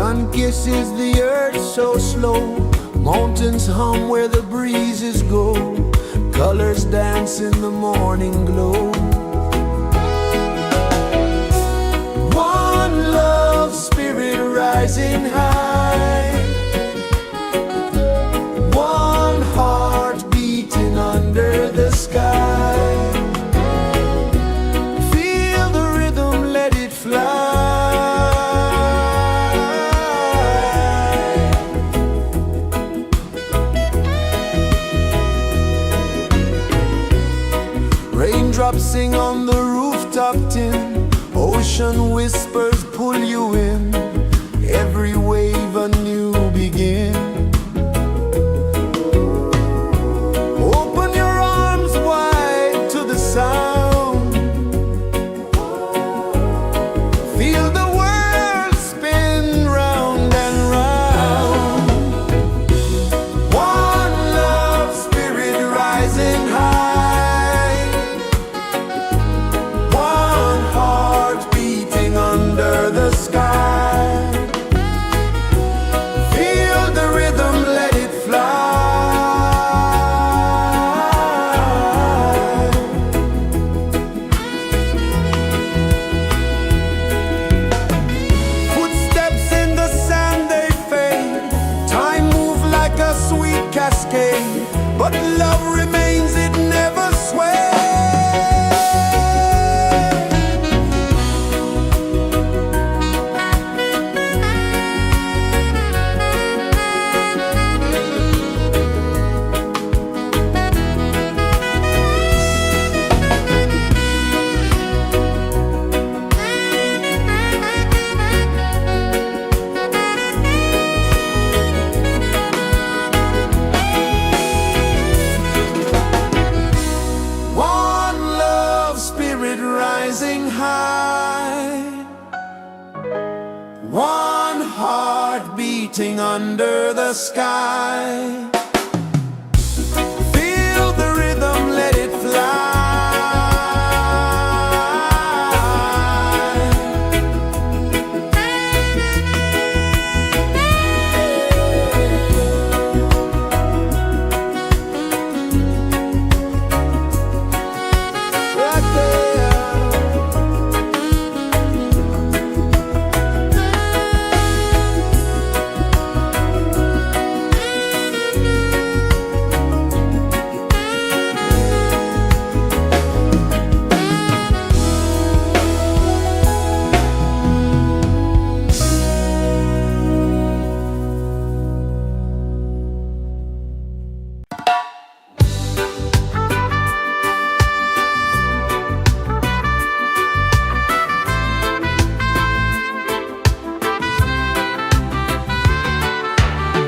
Sun kisses the earth so slow, mountains hum where the breezes go, colors dance in the morning glow. One love spirit rising high, one heart beating under the sky. Feel the rhythm, let it fly. Raindrops sing on the rooftop tin, ocean whispers pull you in, every wave a new begin. Open your arms wide to the sound, feel the world spin round and round. One love spirit rising high, one heart beating under the sky. Feel the rhythm, let it fly. Footsteps in the sand, they fade, time moves like a sweet cascade, but love remains, it never sways. One love spirit rising high, one heart beating under the sky. Feel the rhythm, let it fly. Right there.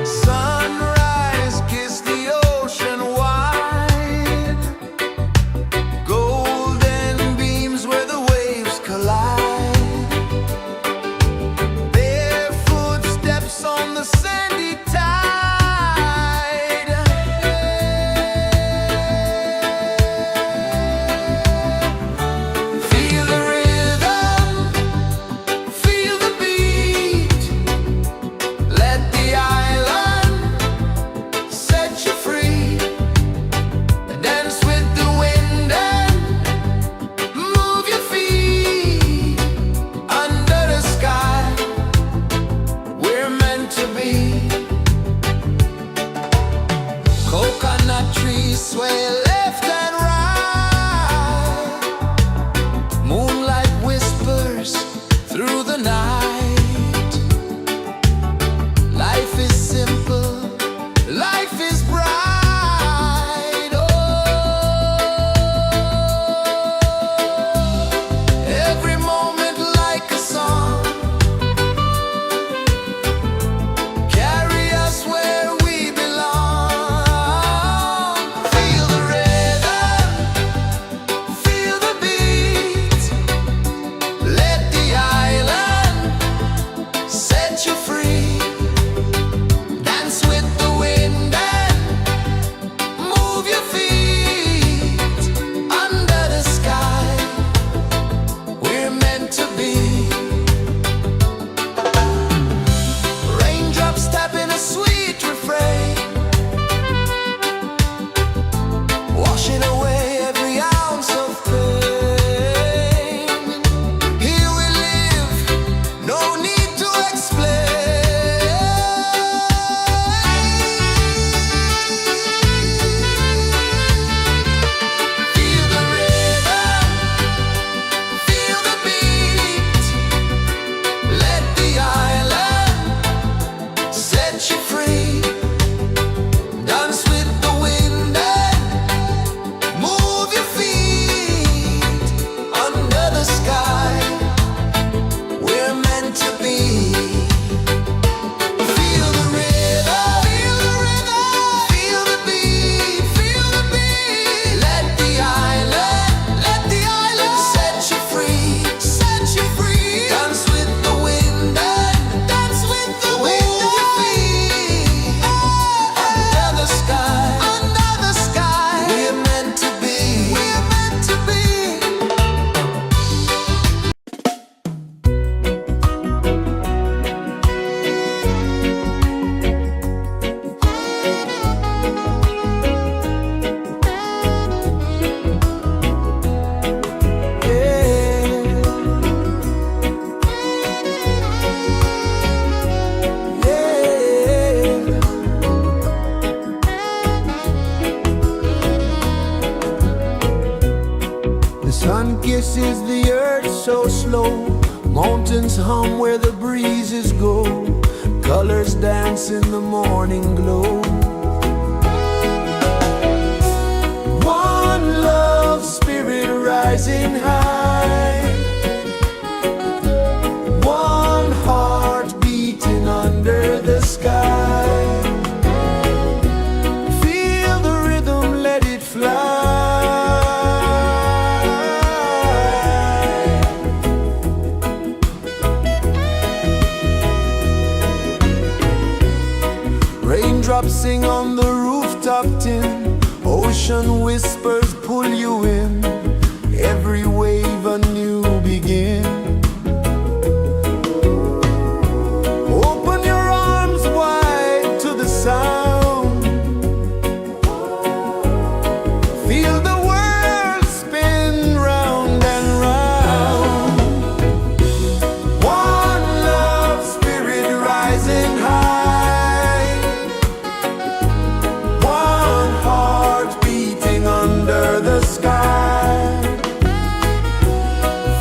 Sunrise, kiss the ocean wide, golden beams where the waves collide, their footsteps on the sandy tide. Feel the rhythm, feel the beat, let the island set you free. Dance with the wind and move your feet under the sky. We're meant to be. Coconut trees sway left and right, moonlight whispers through the night. Life is simple, life is bright. Oh, every moment like a song, carry us where we belong. Feel the rhythm. is the earth so slow? Mountains hum where the breezes go. Colors dance in the morning glow. One love, spirit rising high. One heart beating under the sky. Feel the rhythm, let it fly. Raindrops sing on the rooftop tin. Ocean whispers pull you in. Every wave a new begin. Open your arms wide to the sound. Feel the world spin round and round. One love, spirit rising high. One heart beating under the sky.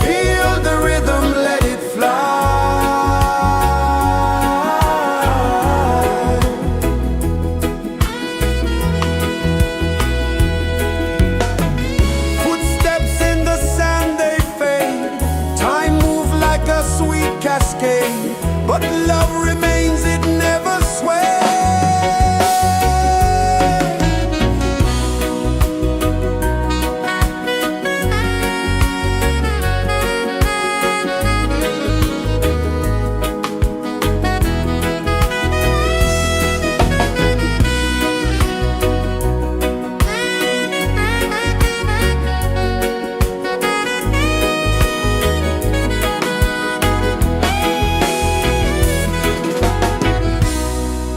Feel the rhythm, let it fly. Footsteps in the sand, they fade. Time moves like a sweet cascade, but love remains, it never sways.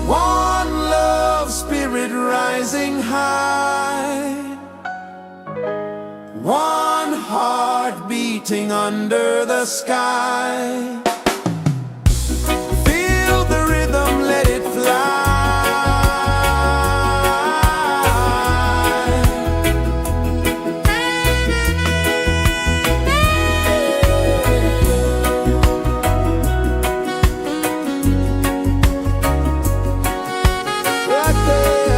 One love, spirit rising high. One heart beating under the sky. Feel the rhythm, let it fly. Right there.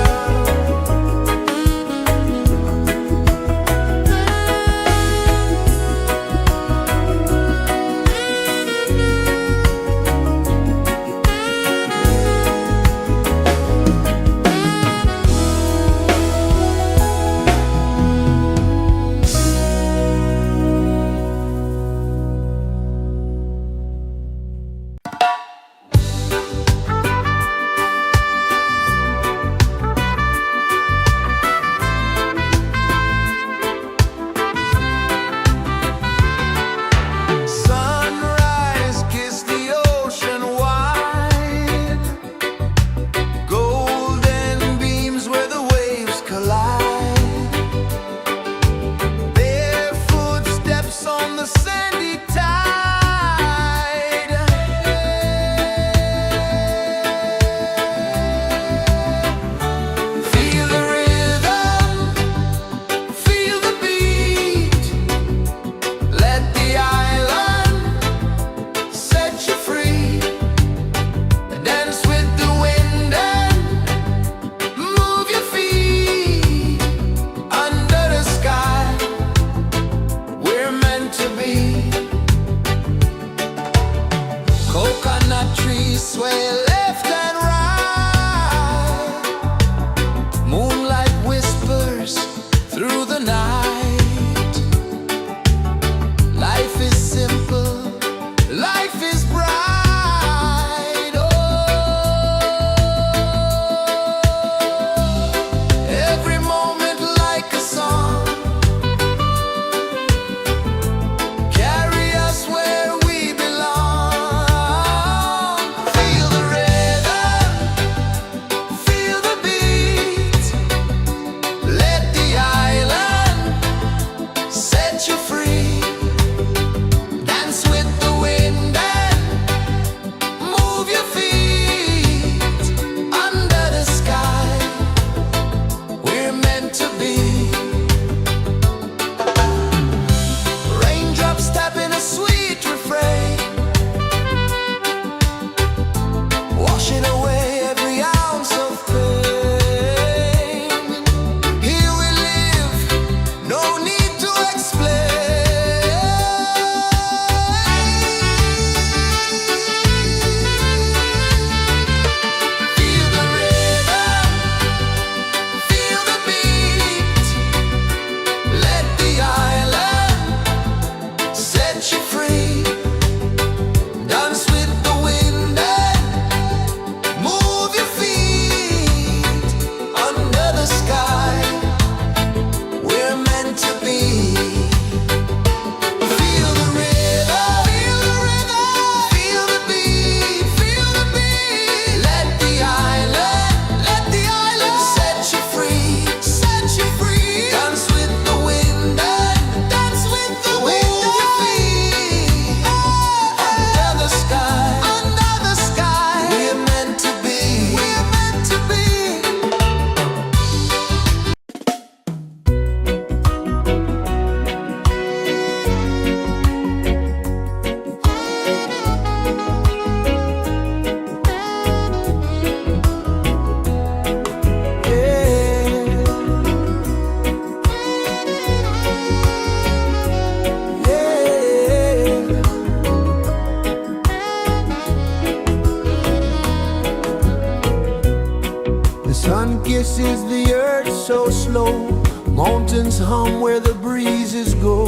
Sun kisses the earth so slow, mountains hum where the breezes go,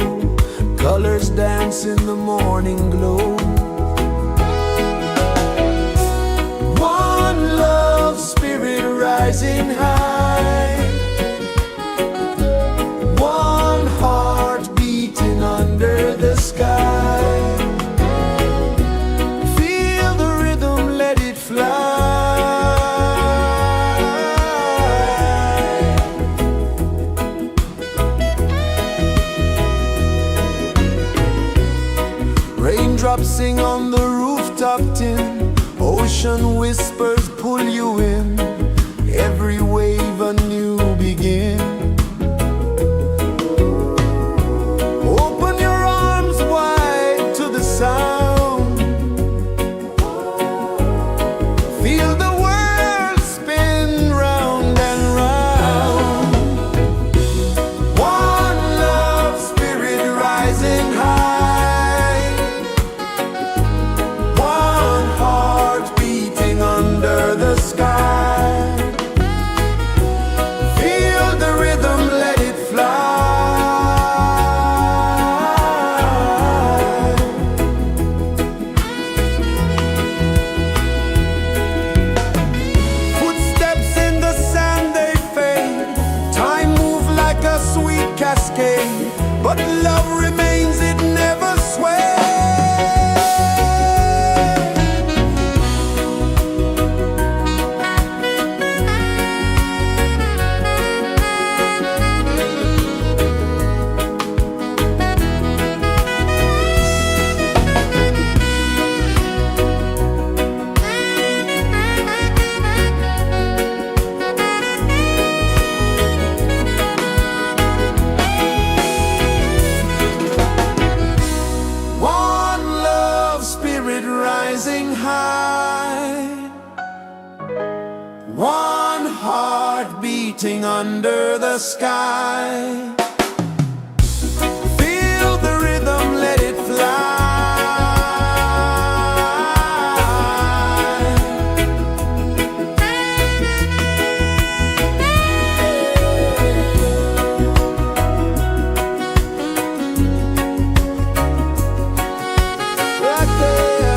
colors dance in the morning glow. One love spirit rising high, one heart beating under the sky. Feel the rhythm, let it fly. Raindrops sing on the rooftop tin, ocean whispers pull you in, every wave a new begin. Open your arms wide to the sound, feel the world spin round and round. One love spirit rising high, one heart beating under the sky. Feel the rhythm, let it fly. Footsteps in the sand, they fade, time moves like a sweet cascade, but love remains, it never sways. One love spirit rising high, one heart beating under the sky. Feel the rhythm, let it fly. Right there.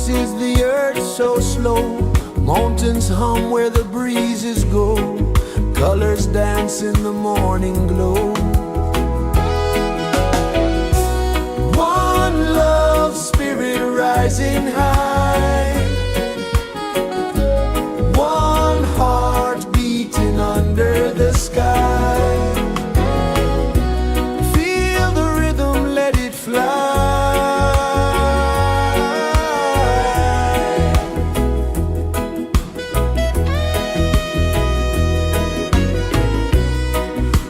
is the earth so slow. Mountains hum where the breezes go. Colors dance in the morning glow. One love spirit rising high. One heart beating under the sky. Feel the rhythm, let it fly.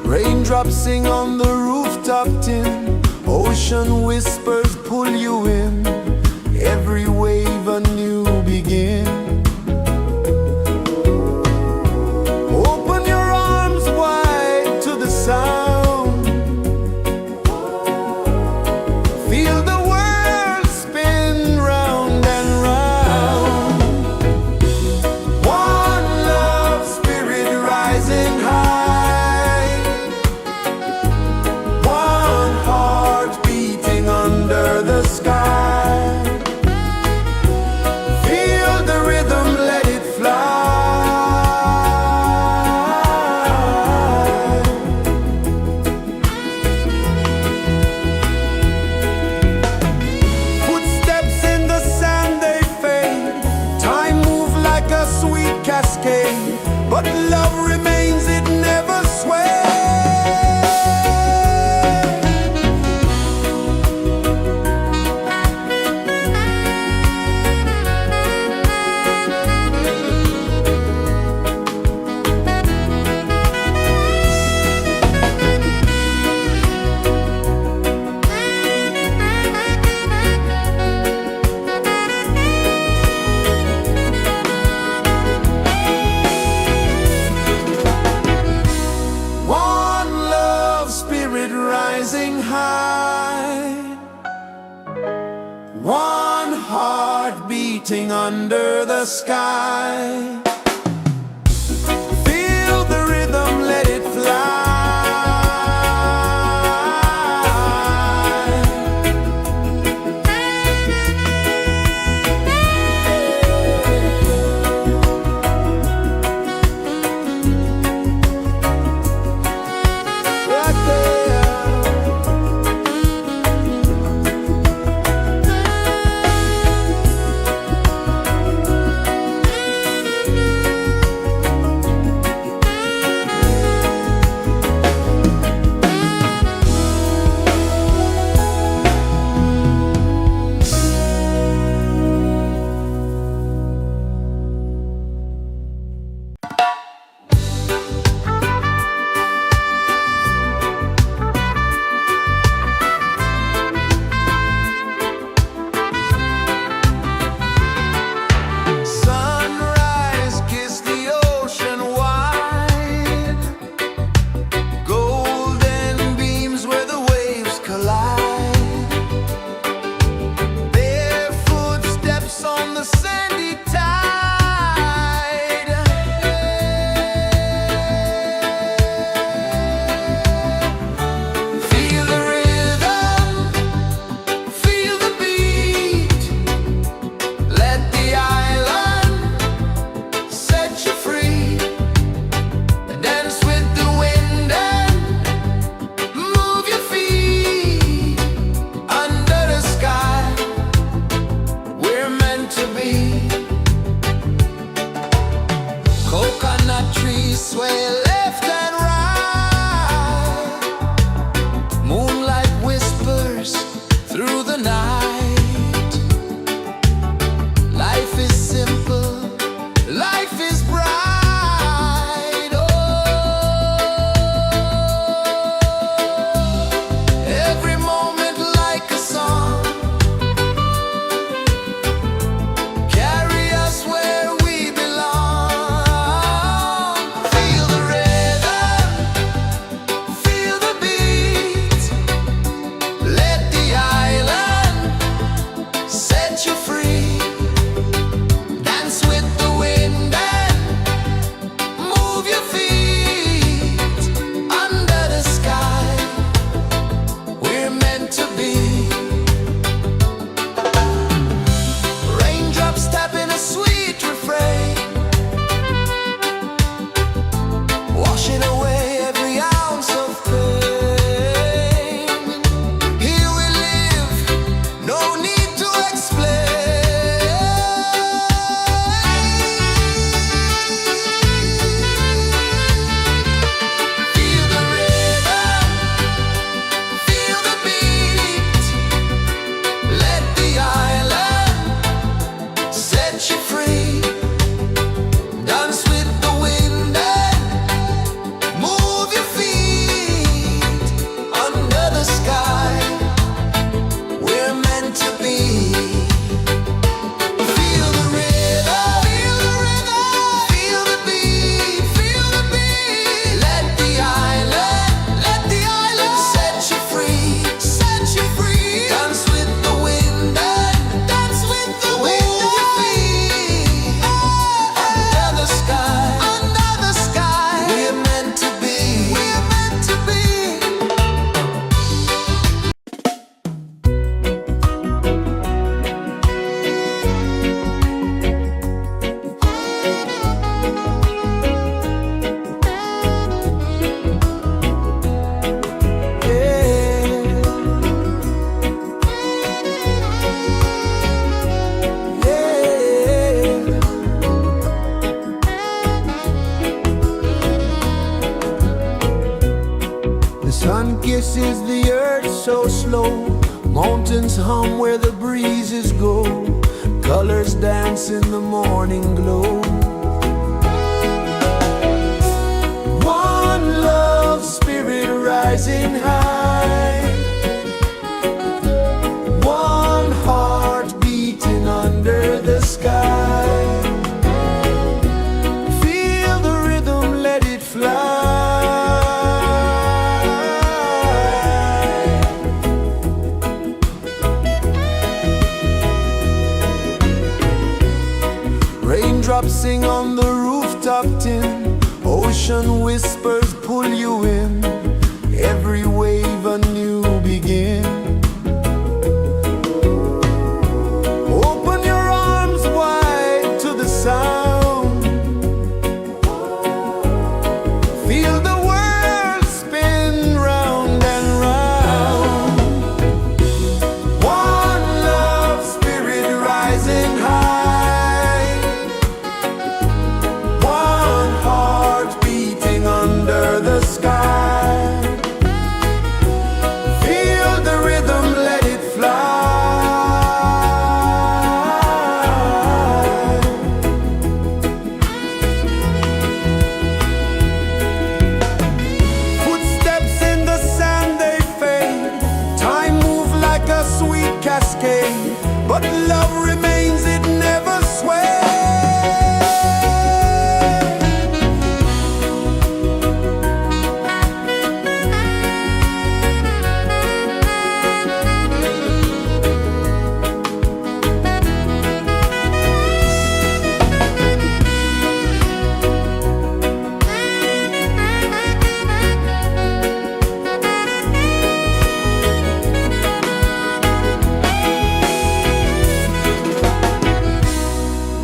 Raindrops sing on the rooftop tin. Ocean whispers pull you in. Every wave a new begin. Open your arms wide to the sound. Feel the world spin round and round. One love spirit rising high. One heart beating under the sky. Feel the rhythm, let it fly. Footsteps in the sand, they fade. Time moves like a sweet cascade. But love remains, it never sways. Rising high, one heart beating under the sky. Feel the rhythm, let it fly. Feel the rain. pulses the earth so slow. Mountains hum where the breezes go. Colors dance in the morning glow. One love spirit rising high. One heart beating under the sky. Feel the rhythm, let it fly. Raindrops sing on the rooftop tin. Ocean whispers pull you in. Every wave a new begin. Open your arms wide to the sound. Feel the world spin round and round. One love spirit rising high. One heart beating under the sky. Feel the rhythm, let it fly. Footsteps in the sand, they fade. Time moves like a sweet cascade, but love remains, it never sways.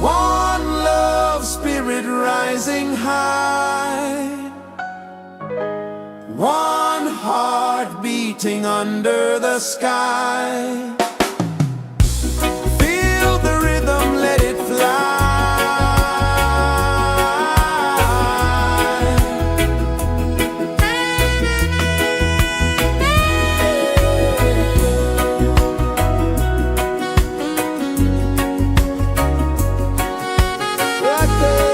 One love spirit rising high. One heart beating under the sky. Feel the rhythm, let it fly. Right there.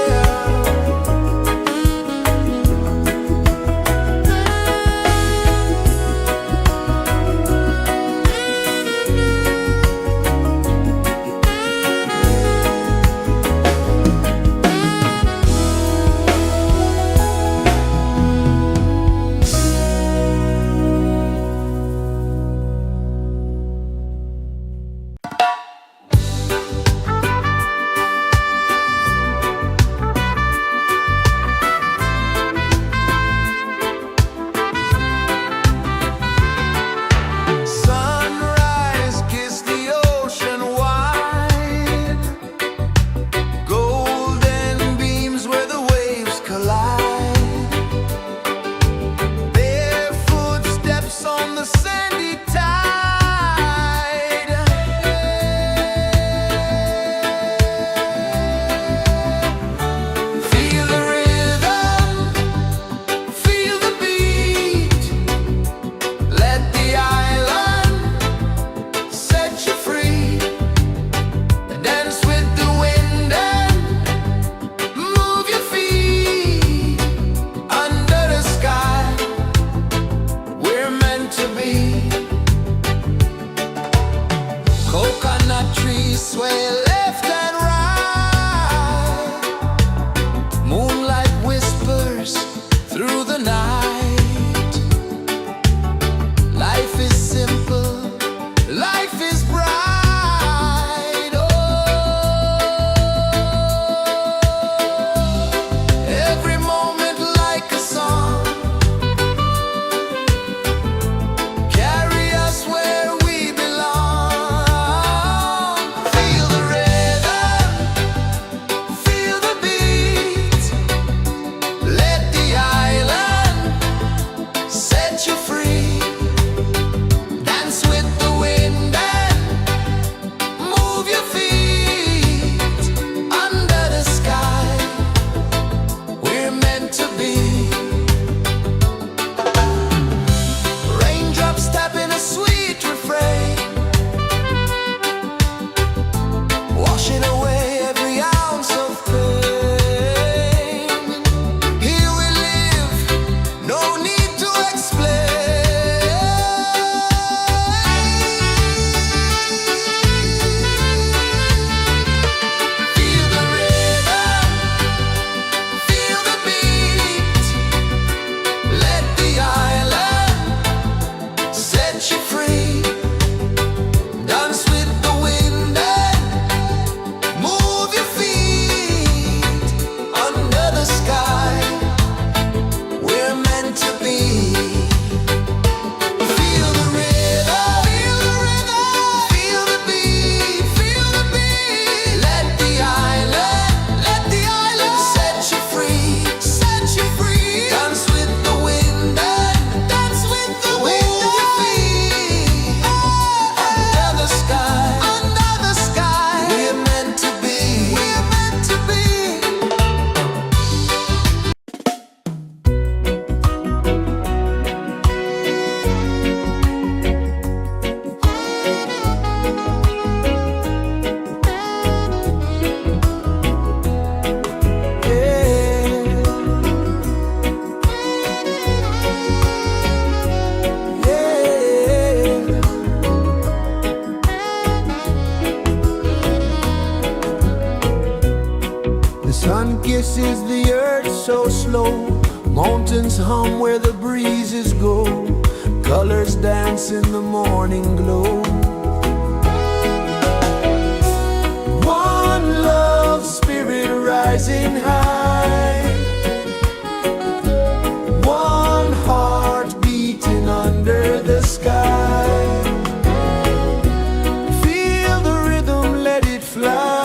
kisses the earth so slow. Mountains hum where the breezes go. Colors dance in the morning glow. One love spirit rising high. One heart beating under the sky. Feel the rhythm, let it fly.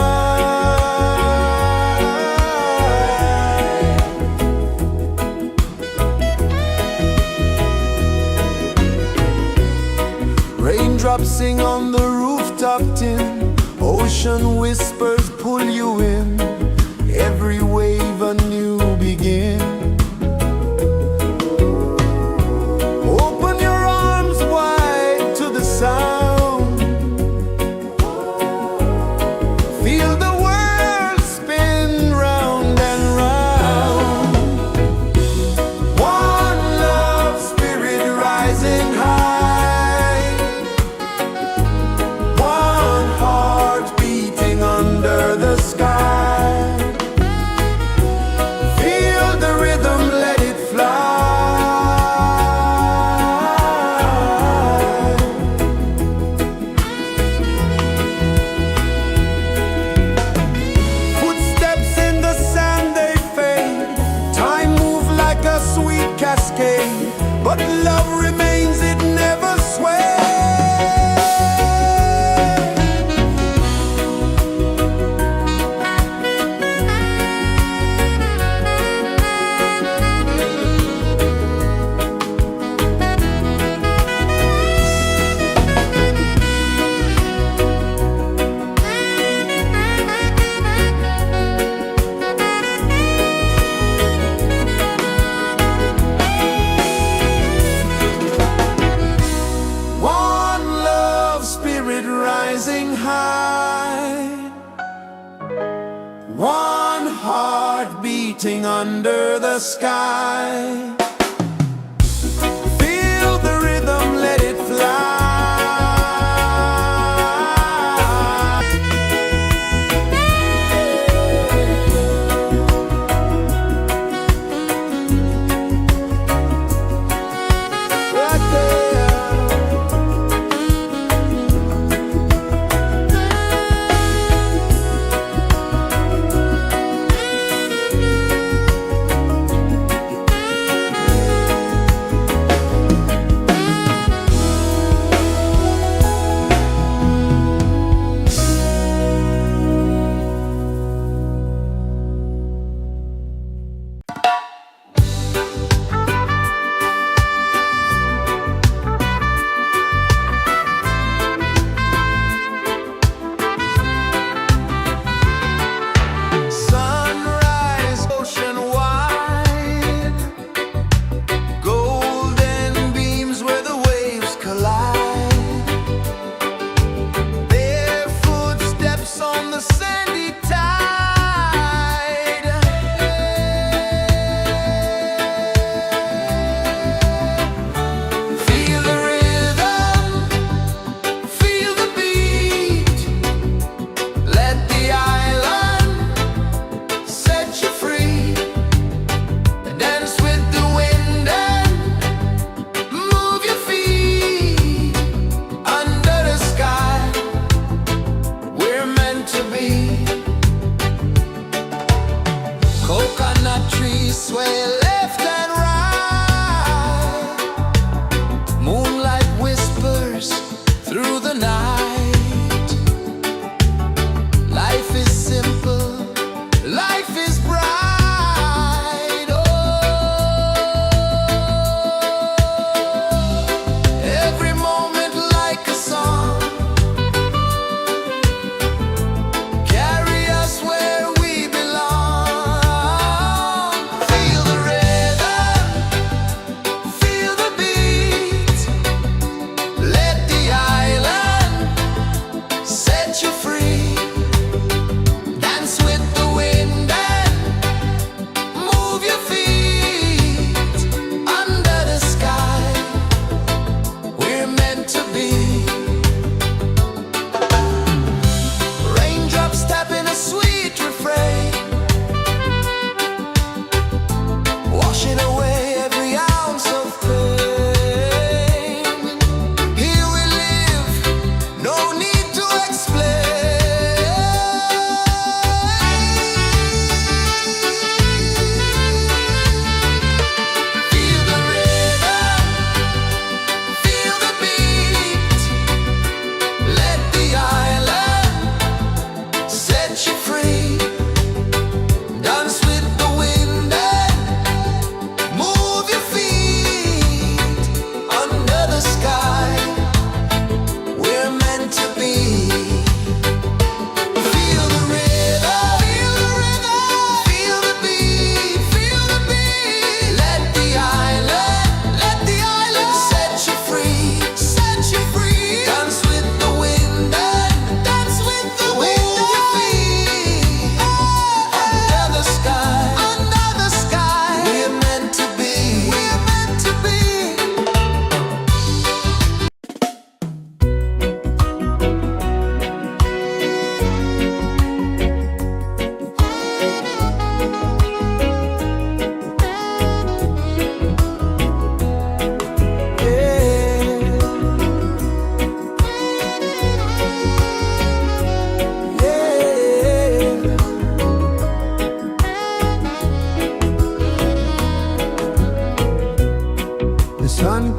Raindrops sing on the rooftop tin. Ocean whispers pull you in. Every wave a new begin. Open your arms wide to the sound. Feel the world spin round and round. One love spirit rising high. One heart beating under the sky. Feel the rhythm, let it fly. Footsteps in the sand, they fade. Time moves like a sweet cascade, but love remains, it never sways. One love spirit rising high. One heart beating under the sky. Feel the rhythm, let it fly. Right there. Sunrise, ocean wide. Golden beams where the waves collide. Bare footsteps on the sandy tide. Feel the rhythm, feel the beat. Let the island set you free. Dance with the wind and move your feet. Under the sky, we're meant to be. Coconut trees sway left and right. Moonlight whispers through the night. Life is simple, life is bright. Oh, every moment like a song. Carry us where we belong. Feel the rhythm.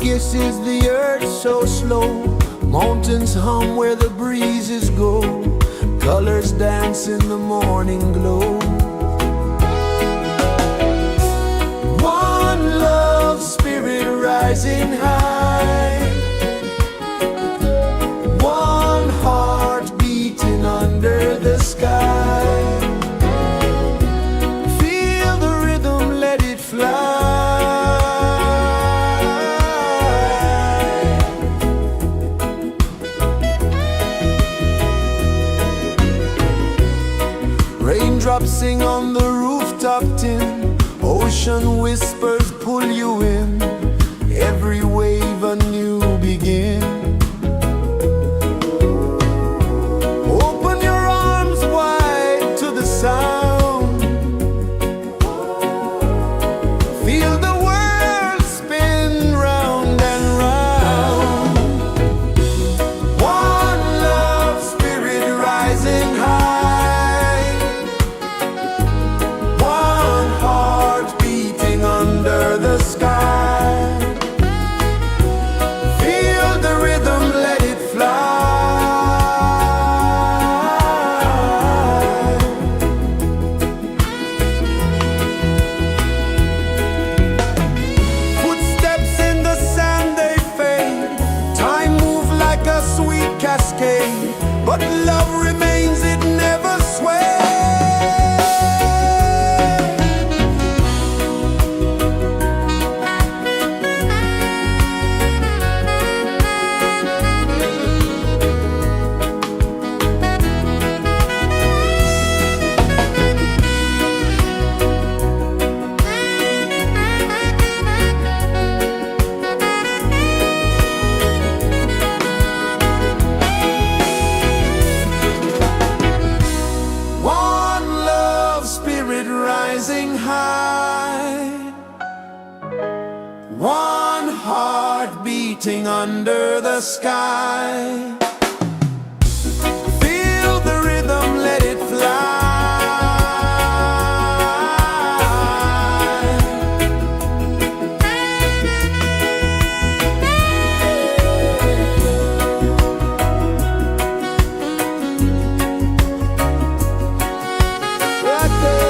kisses the earth so slow. Mountains hum where the breezes go. Colors dance in the morning glow. One love spirit rising high. One heart beating under the sky. Feel the rhythm, let it fly. Raindrops sing on the rooftop tin. Ocean whispers pull you in. Every wave a new begin. Open your arms wide to the sound. Feel the world spin round and round. One love spirit rising high. One heart beating under the sky. Feel the rhythm, let it fly. Footsteps in the sand, they fade. Time moves like a sweet cascade, but love remains, it never sways. One love spirit rising high. One heart beating under the sky. Feel the rhythm, let it fly. Right there.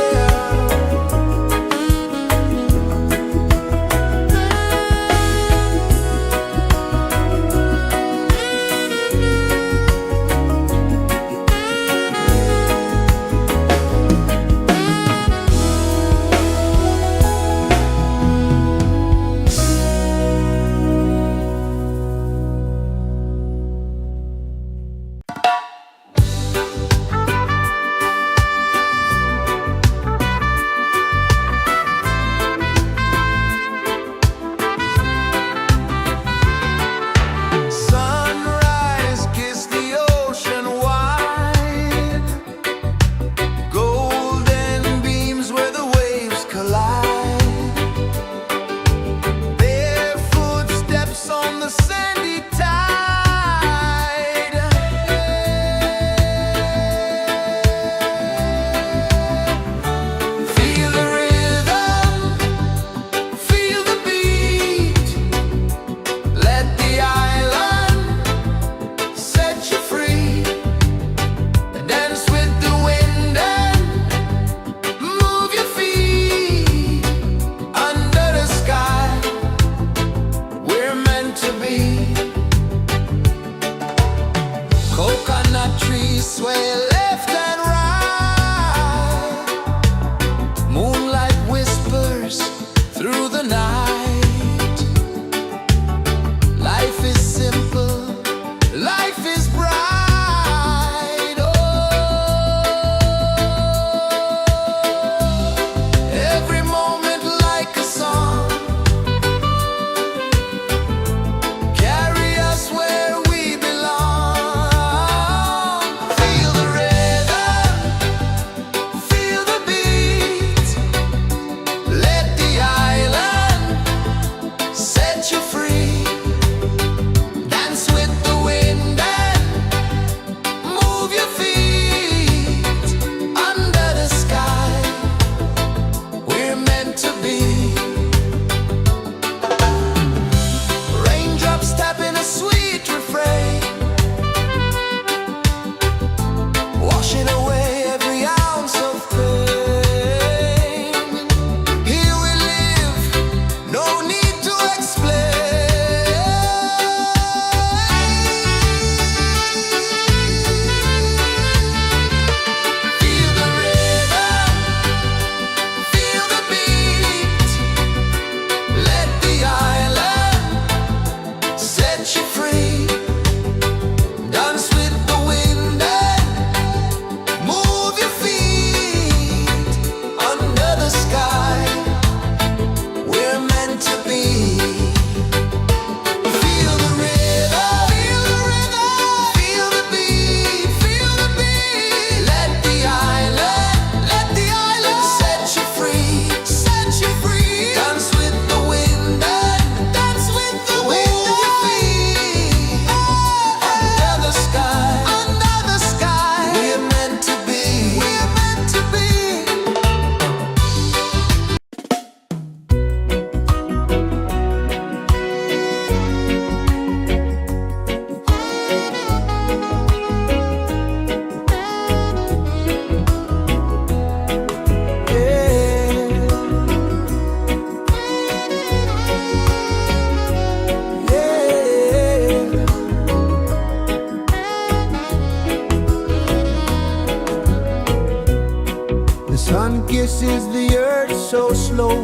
so slow.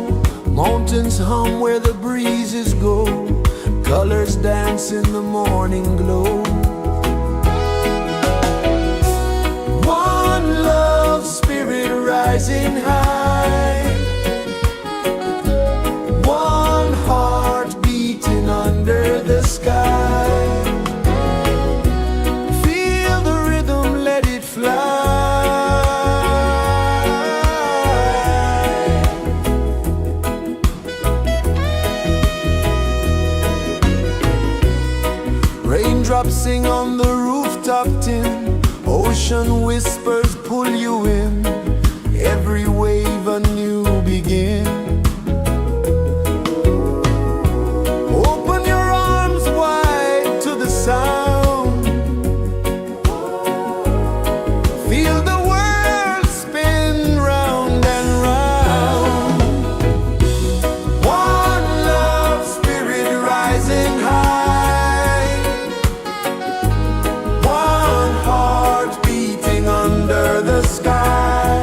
Mountains hum where the breezes go. Colors dance in the morning glow. One love, spirit rising high. One heart beating under the sky. Feel the rhythm, let it fly. Raindrops sing on the rooftop tin. Ocean whispers pull you in. Every wave a new begin. Open your arms wide to the sound. Feel the world spin round and round. One love, spirit rising high. One heart beating under the sky.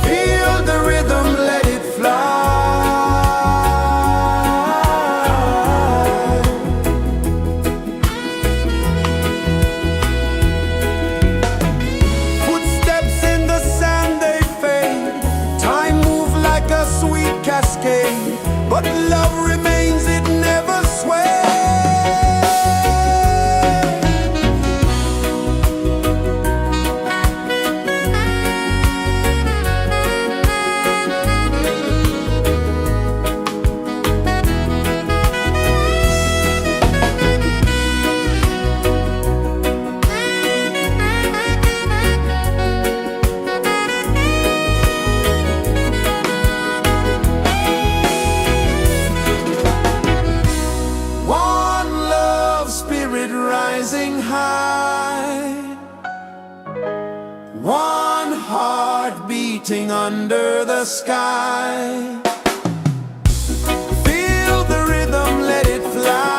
Feel the rhythm, let it fly. Footsteps in the sand, they fade. Time moves like a sweet cascade, but love remains, it never sways. One love, spirit rising high. One heart beating under the sky. Feel the rhythm, let it fly.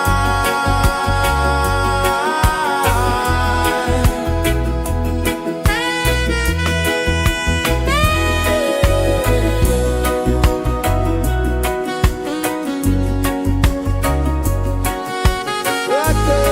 Right there.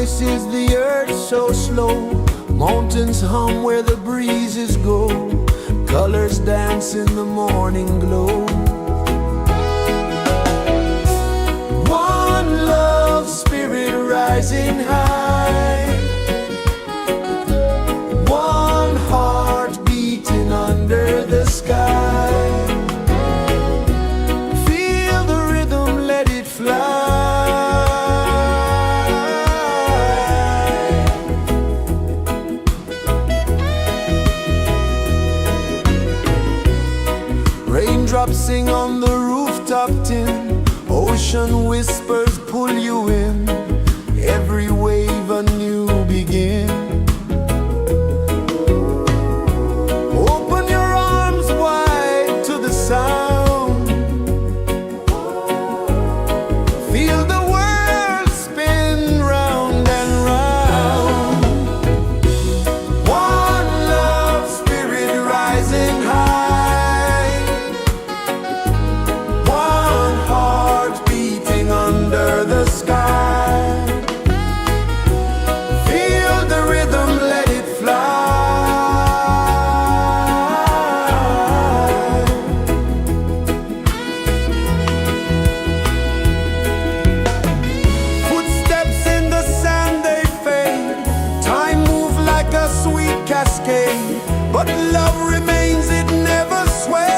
kisses the earth so slow. Mountains hum where the breezes go. Colors dance in the morning glow. One love spirit rising high. One heart beating under the sky. Feel the rhythm, let it fly. Raindrops sing on the rooftop tin. Ocean whispers pull you in. Every wave a new begin. Open your arms wide to the sound. Feel the world spin round and round. One love spirit rising high. One heart beating under the sky. Feel the rhythm, let it fly. Footsteps in the sand, they fade. Time moves like a sweet cascade, but love remains, it never sways.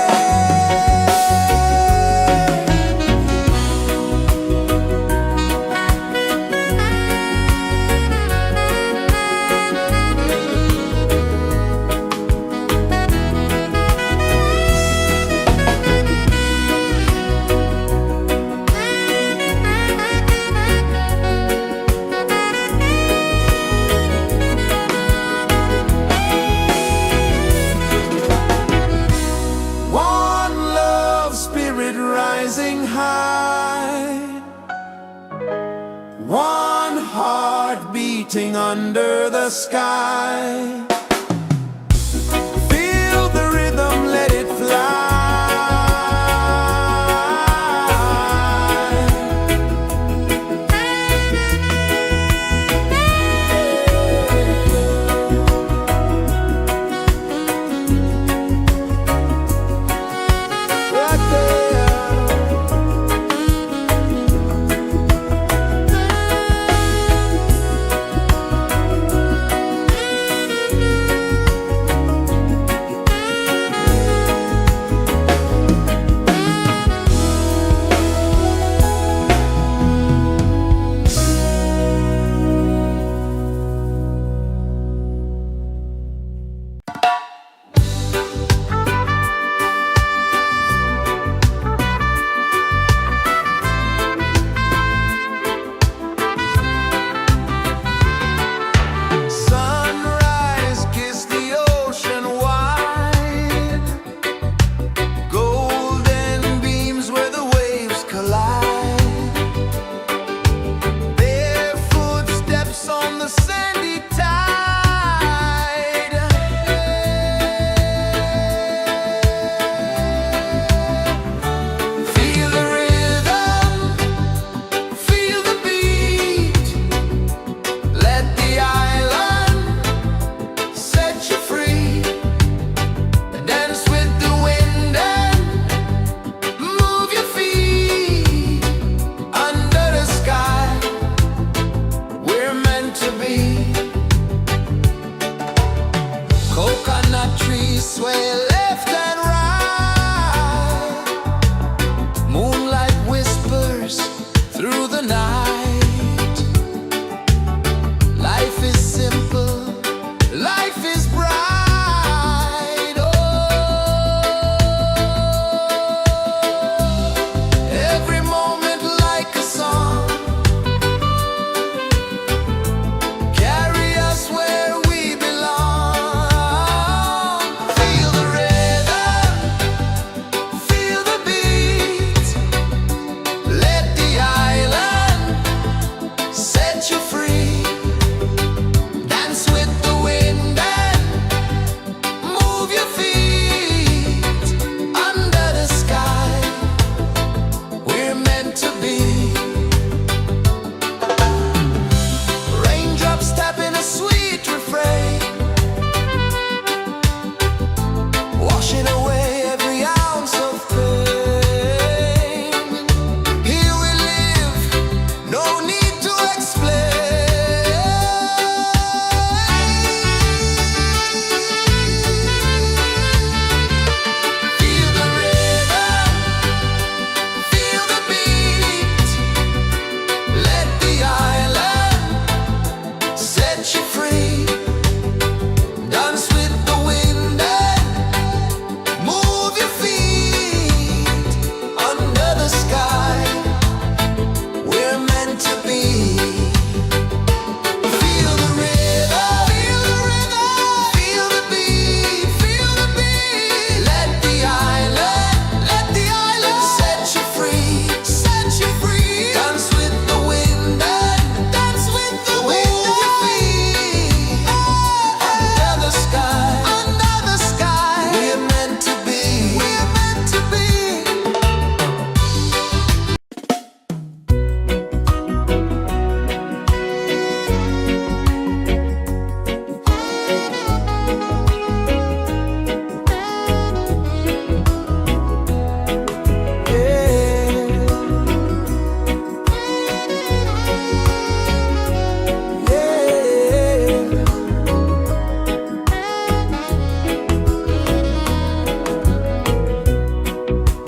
One love spirit rising high. One heart beating under the sky. Feel the rhythm, let it fly. Right there.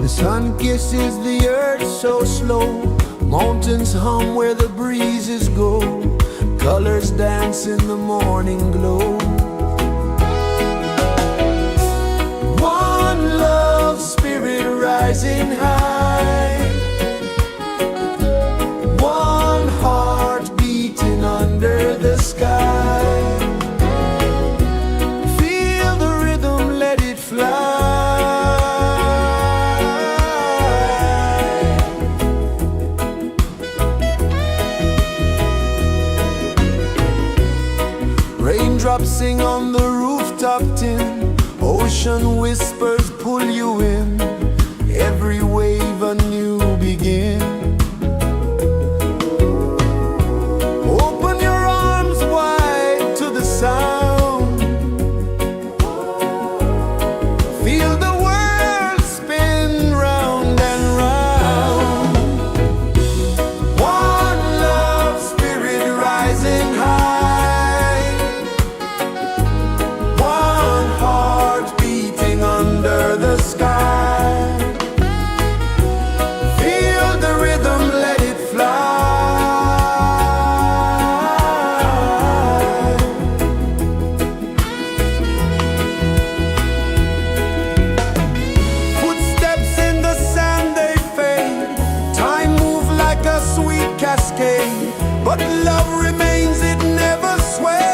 The sun kisses the earth so slow, mountains hum where the breezes go, colors dance in the morning glow. One love spirit rising high, one heart beating under the sky. Feel the rhythm, let it fly. Raindrops sing on the rooftop tin, ocean whispers pull you in, every wave a new begin. Open your arms wide to the sound, feel the world spin round and round. One love spirit rising high, one heart beating under the sky. Feel the rhythm, let it fly. Footsteps in the sand, they fade, time moves like a sweet cascade, but love remains, it never sways.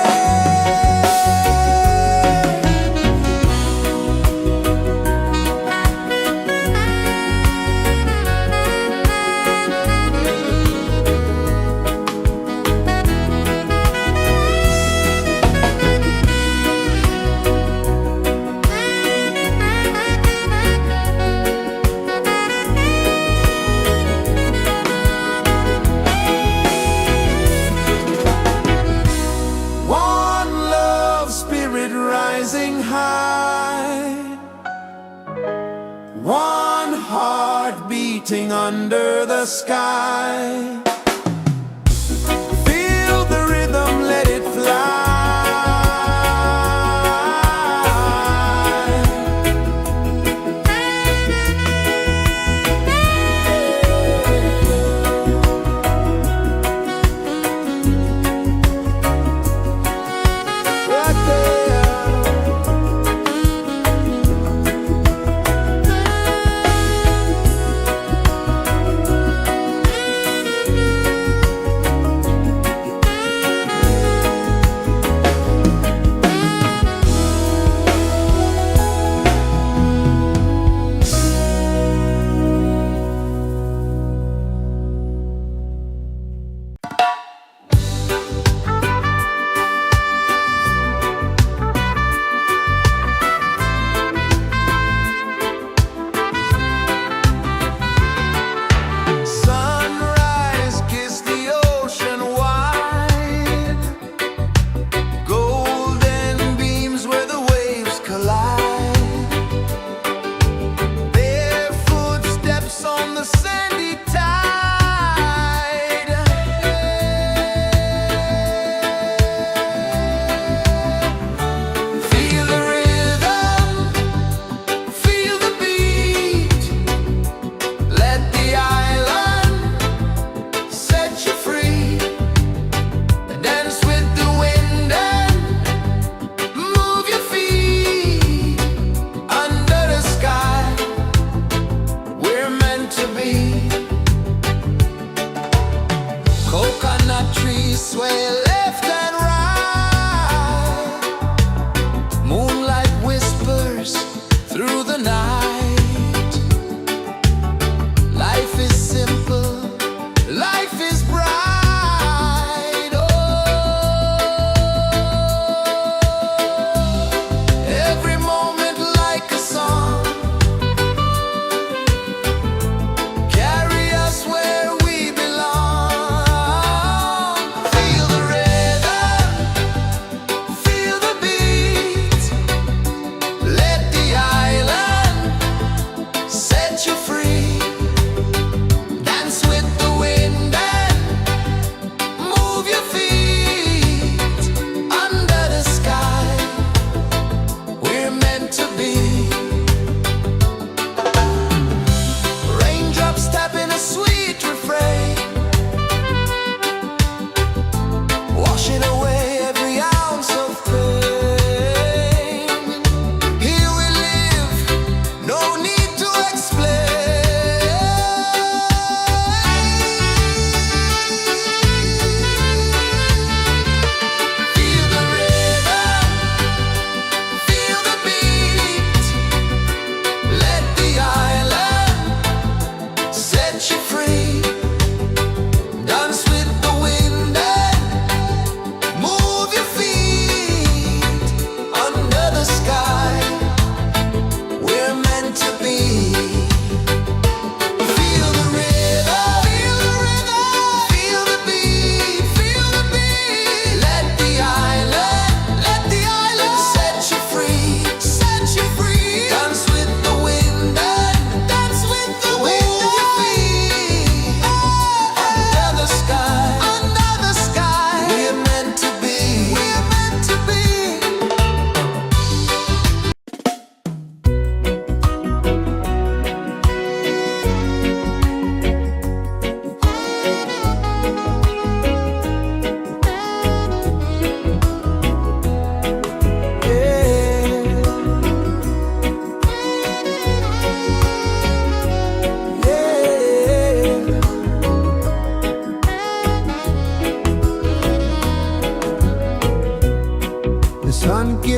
Rising high, one heart beating under the sky. Feel the rhythm, let it fly.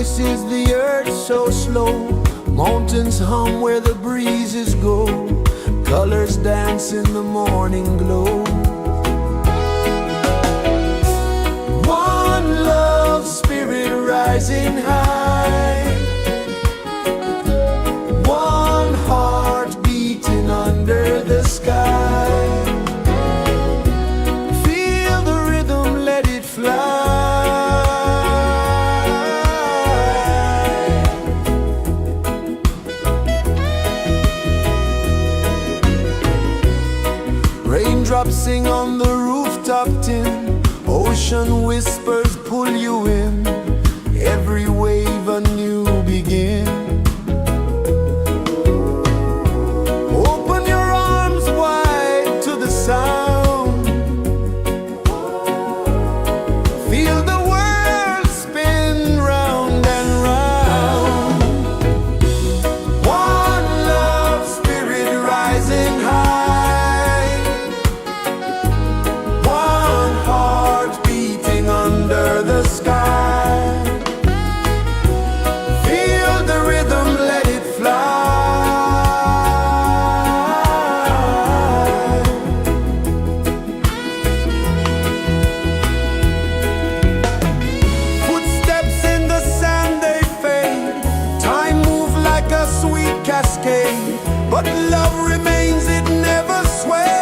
rejoices the earth so slow. Mountains hum where the breezes go. Colors dance in the morning glow. One love spirit rising high. One heart beating under the sky. Feel the rhythm, let it fly. Raindrops sing on the rooftop tin. Ocean whispers pull you in. Every wave a new begin. Open your arms wide to the sound. Feel the world spin round and round. One love spirit rising high. One heart beating under the sky. Feel the rhythm, let it fly. Footsteps in the sand, they fade. Time moves like a sweet cascade, but love remains, it never sways.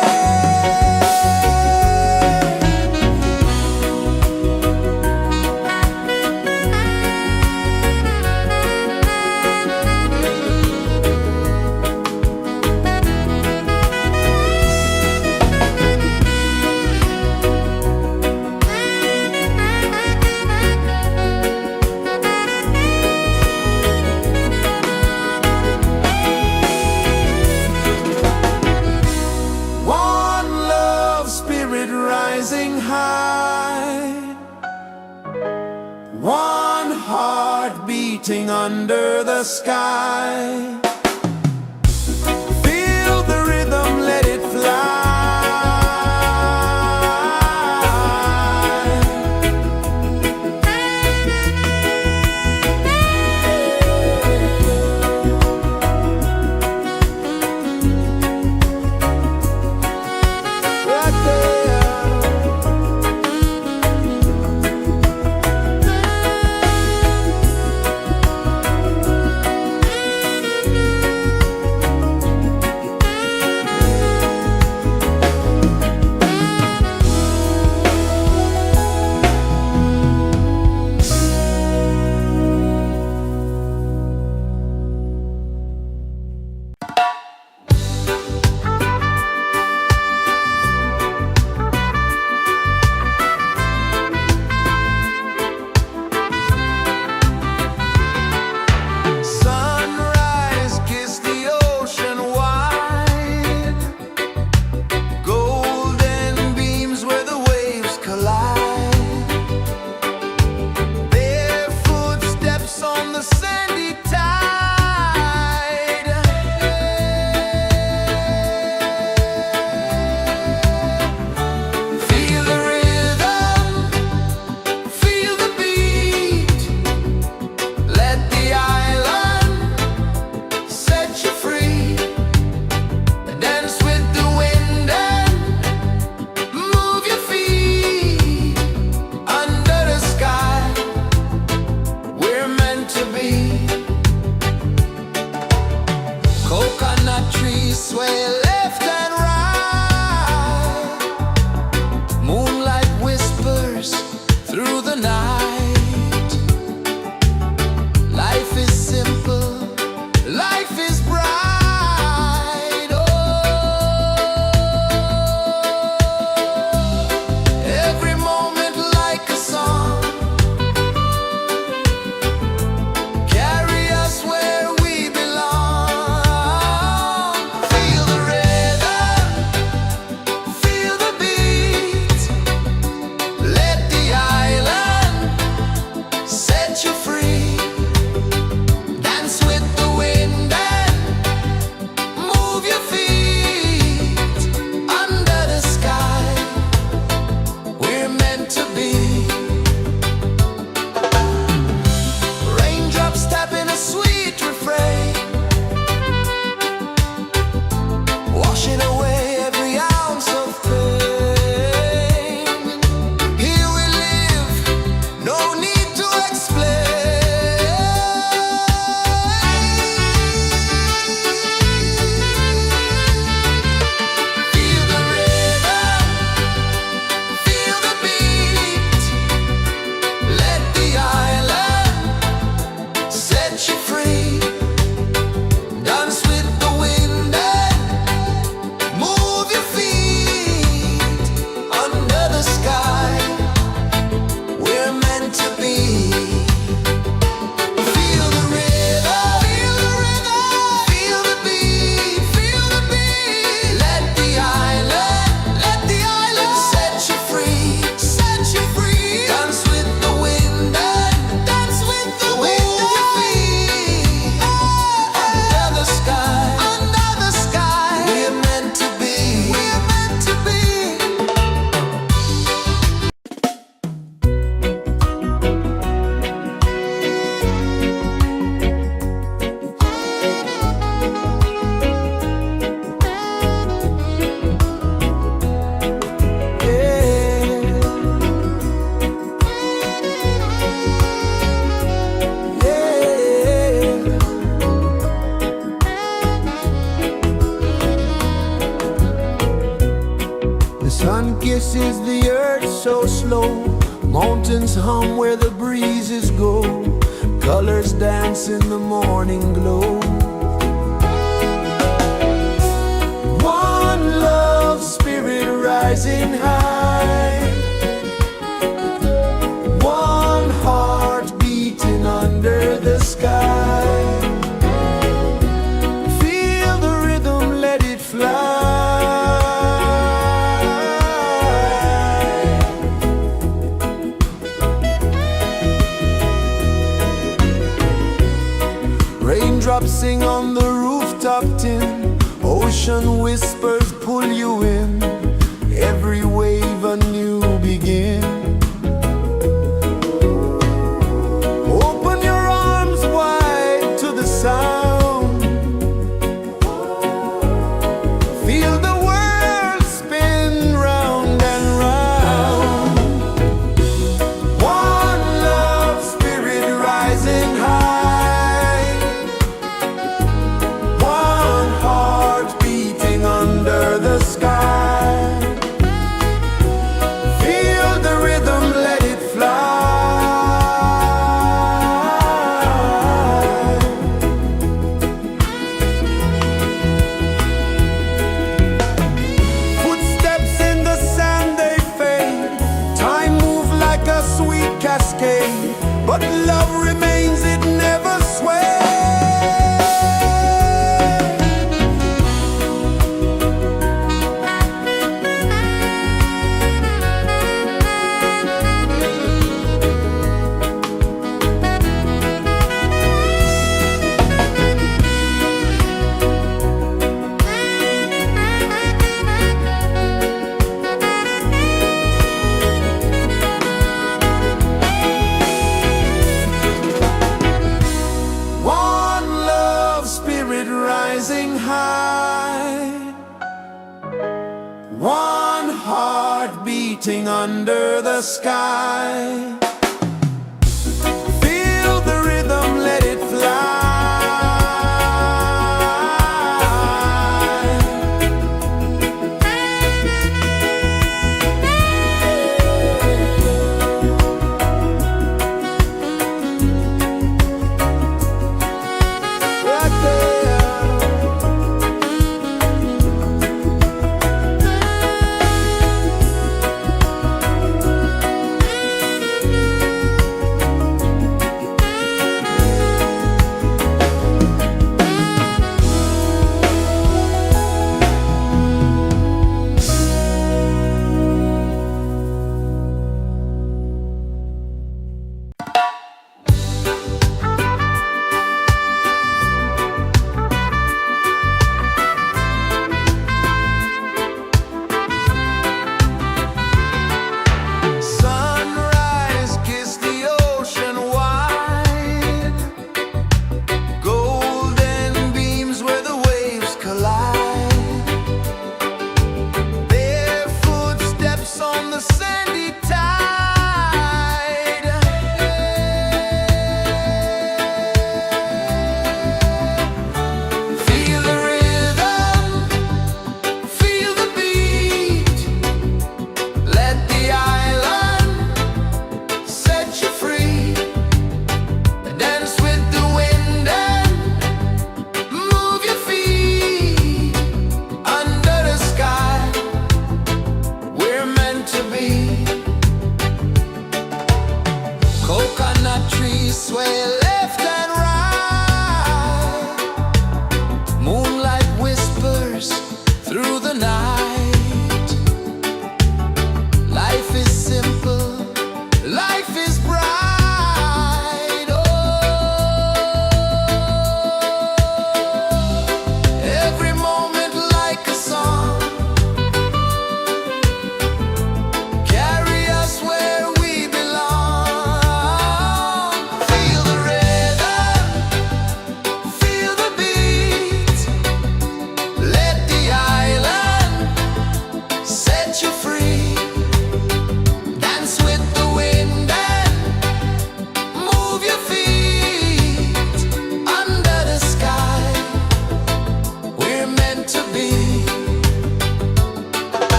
One love spirit rising high. One heart beating under the sky. Feel the rhythm, let it fly. Right there. Sun kisses the earth so slow, mountains hum where the breezes go, colors dance in the morning glow. One love spirit rising high, one heart beating under the sky. Feel the rhythm, let it fly. Raindrops sing on the rooftop tin, ocean whispers pull you in, every wave a new begin. Open your arms wide to the sound, feel the world spin round and round. One love spirit rising high, one heart beating under the sky. Feel the rhythm, let it fly. Footsteps in the sand, they fade, time moves like a sweet cascade, but love remains, it never sways. One love spirit rising high, one heart beating under the sky. Feel the rhythm, let it fly. Right there.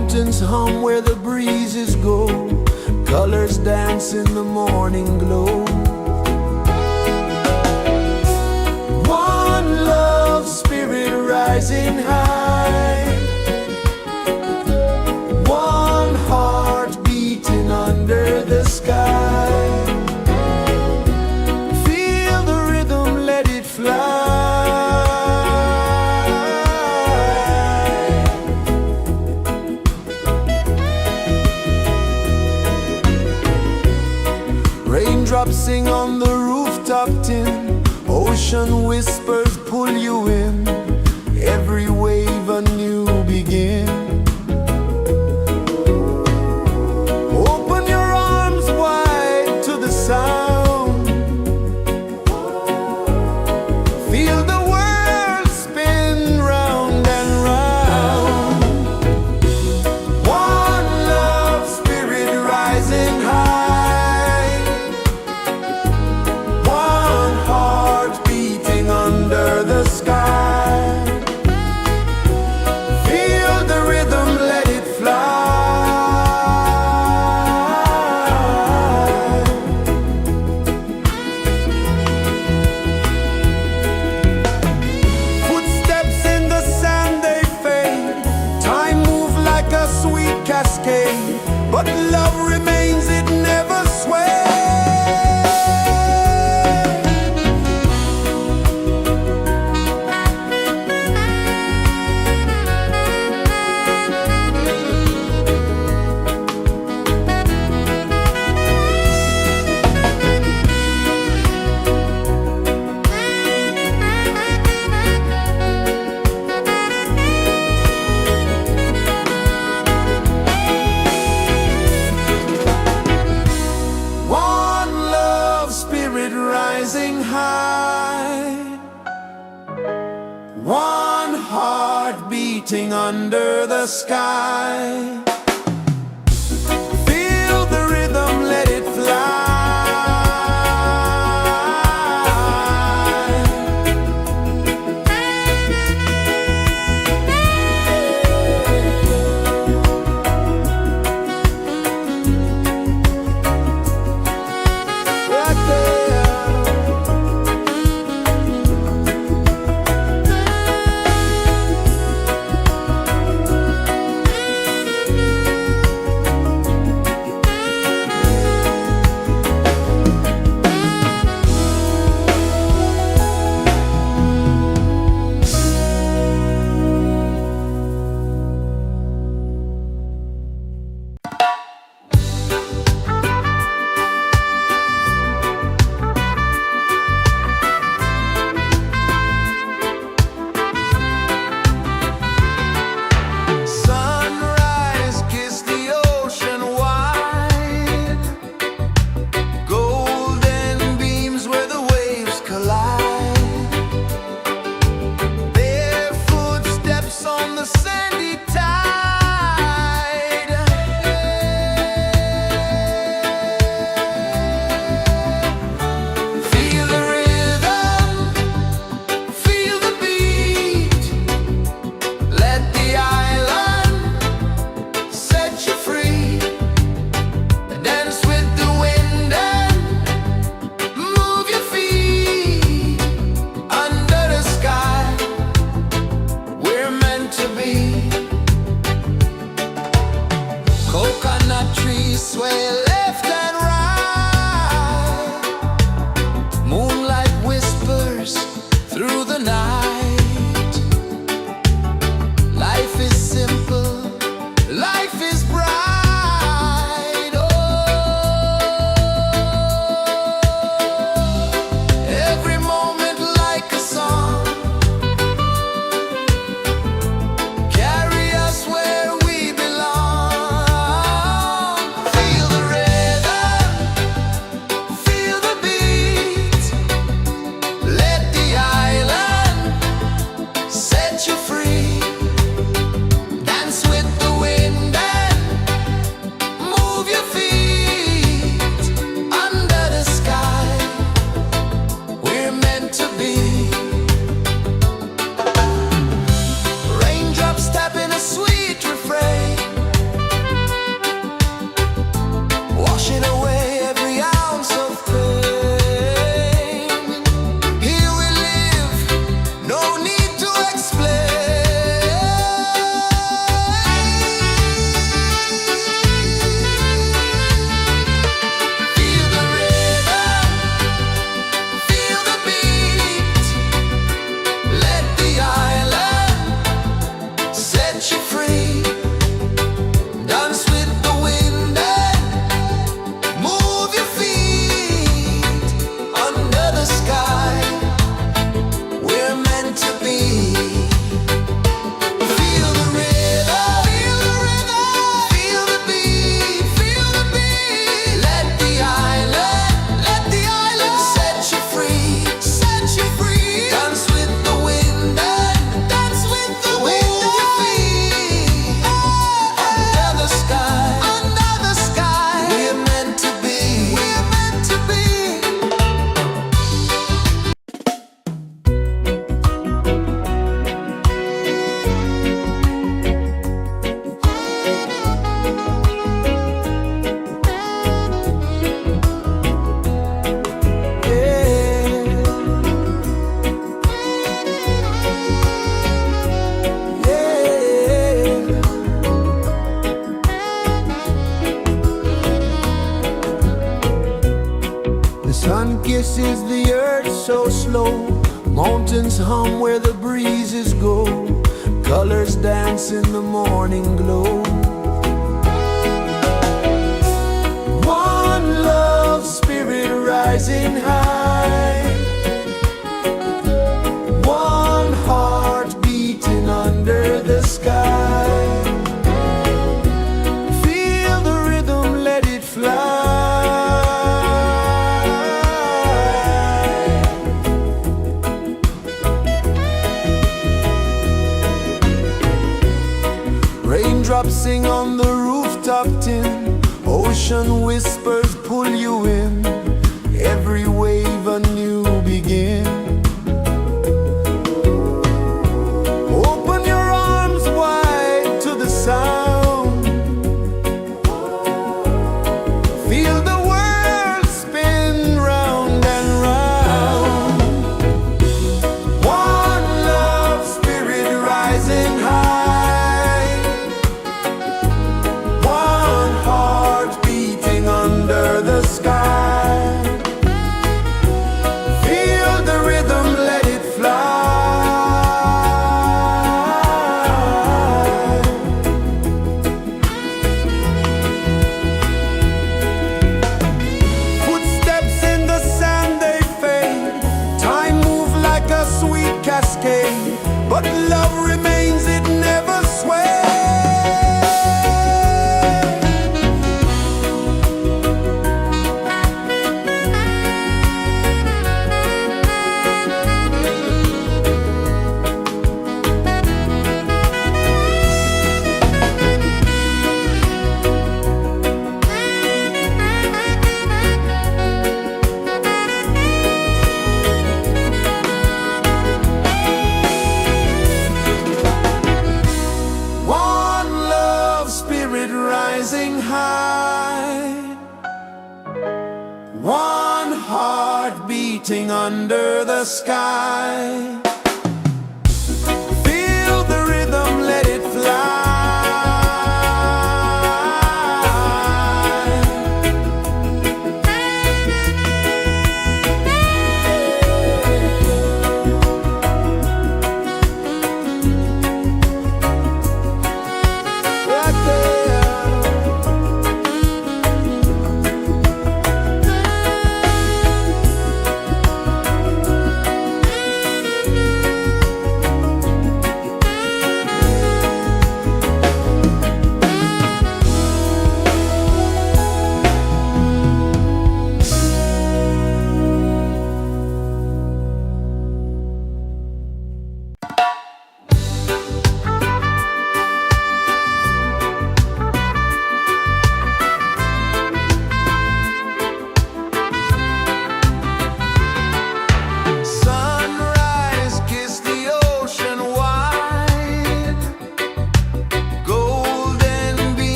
mountains hum where the breezes go, colors dance in the morning glow. One love spirit rising high, one heart beating under the sky. Feel the rhythm, let it fly. Raindrops sing on the rooftop tin, ocean whispers pull you in, every wave a new begin. Open your arms wide to the sound, feel the world spin round and round. One love spirit rising high, one heart beating under the sky. Feel the rhythm, let it fly. Footsteps in the sand, they fade. Time moves like a sweet cascade, but love remains, it never sways. One love spirit rising high, one heart beating under the sky. Feel the rhythm, let it fly. Right there. Sunrise, kiss the ocean wide, golden beams where the waves collide. Their footsteps on the sandy tide. Feel the rhythm, feel the beat, let the island set you free. Dance with the wind and move your feet under the sky. We're meant to be. Coconut trees sway left and right. Moonlight whispers through the night. Life is simple, life is bright. Oh, every moment like a song, carry us where we belong. Feel the rhythm. is the earth so slow? Mountains hum where the breezes go. Colors dance in the morning glow. One love, spirit rising high. One heart beating under the sky. Feel the rhythm, let it fly. Raindrops sing on the rooftop tin. Ocean whispers pull you in. Every wave a new begin. Open your arms wide to the sound. Feel the world spin round and round. One love, spirit rising high. One heart beating under the sky. Feel the rhythm, let it fly. Footsteps in the sand, they fade. Time moves like a sweet cascade, but love remains, it never sways. One love, spirit rising high. One heart beating under the sky. Feel the rhythm, let it fly. Right there.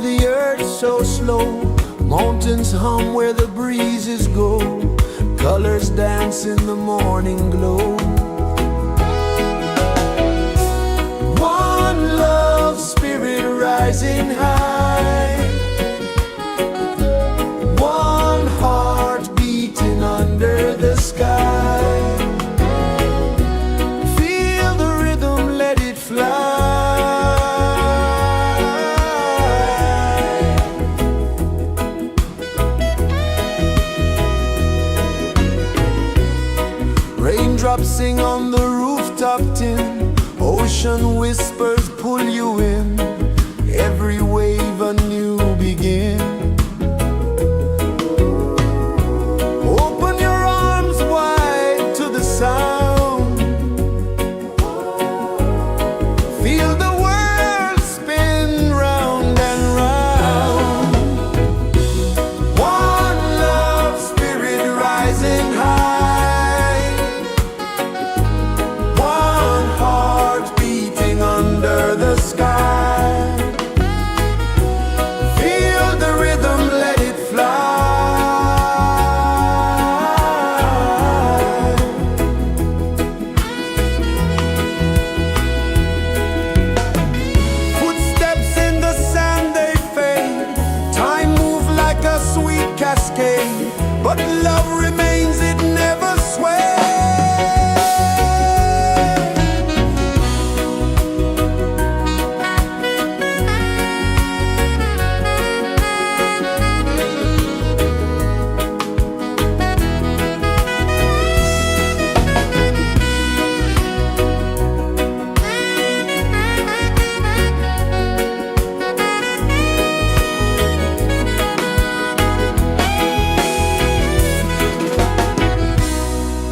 the earth so slow. Mountains hum where the breezes go. Colors dance in the morning glow. One love, spirit rising high. One heart beating under the sky. Feel the rhythm, let it fly. Raindrops sing on the rooftop tin. Ocean whispers pull you in. Every wave a new begin. Open your arms wide to the sound. Feel the world spin round and round. One love, spirit rising high. One heart beating under the sky. Feel the rhythm, let it fly. Footsteps in the sand, they fade. Time moves like a sweet cascade, but love remains, it never sways.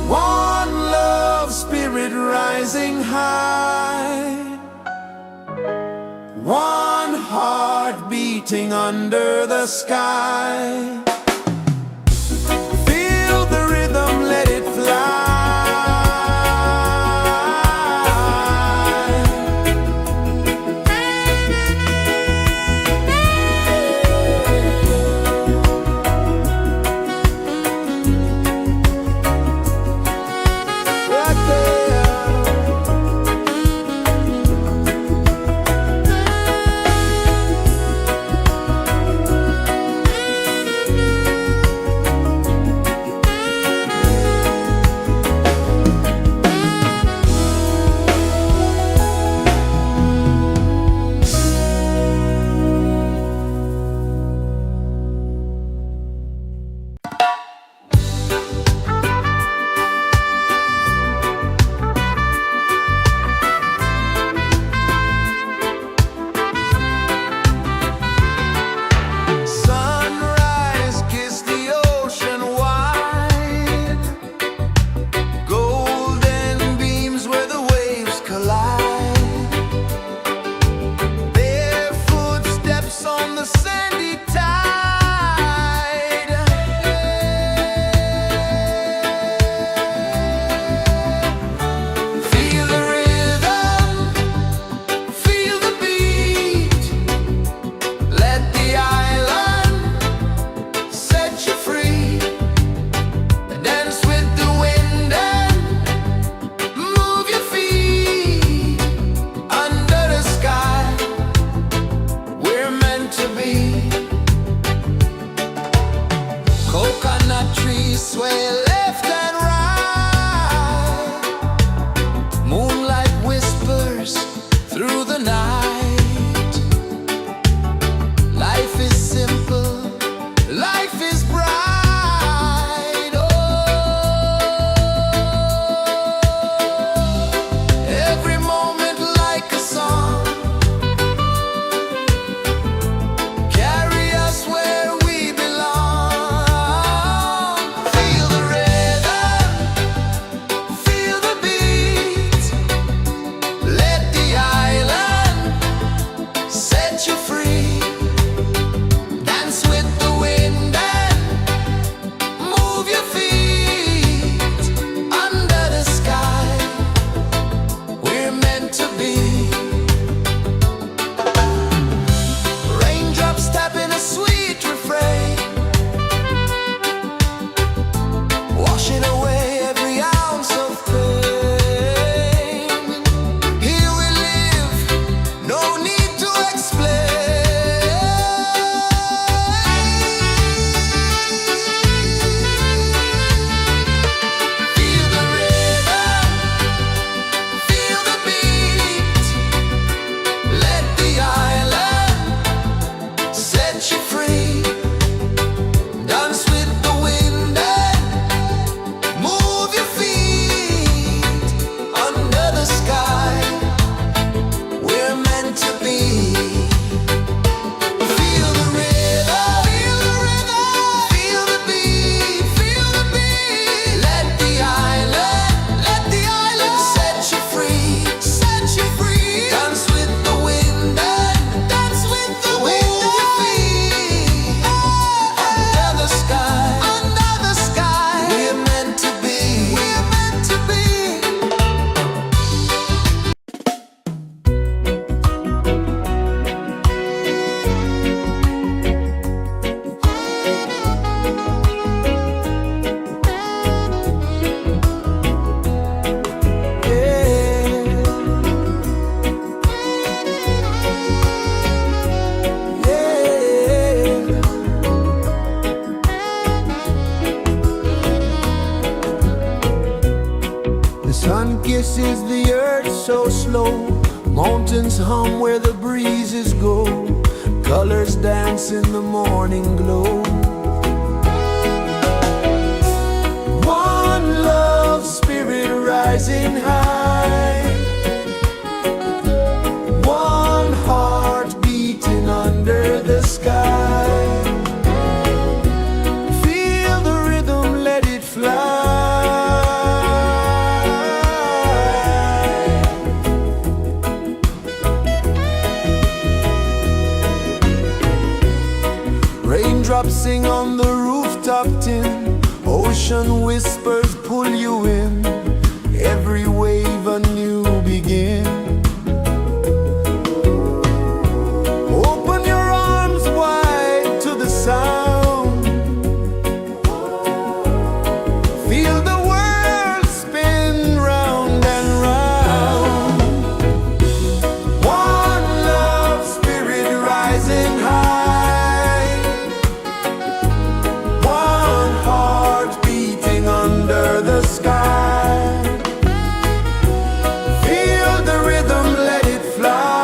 One love, spirit rising high. One heart beating under the sky. Feel the rhythm, let it fly. Right there. Sunrise, kiss the ocean wide. Golden beams where the waves collide. Bare footsteps on the sandy tide. Feel the rhythm, feel the beat. Let the island set you free. Dance with the wind and move your feet. Under the sky, we're meant to be. rejoices the earth so slow. Mountains hum where the breezes go. Colors dance in the morning glow. One love spirit rising high. One heart beating under the sky. Feel the rhythm, let it fly. Raindrops sing on the rooftop tin. Ocean whispers pull you in. Every wave a new begin. Open your arms wide to the sound. Feel the world spin round and round. One love spirit rising high. One heart beating under the sky. Feel the rhythm, let it fly.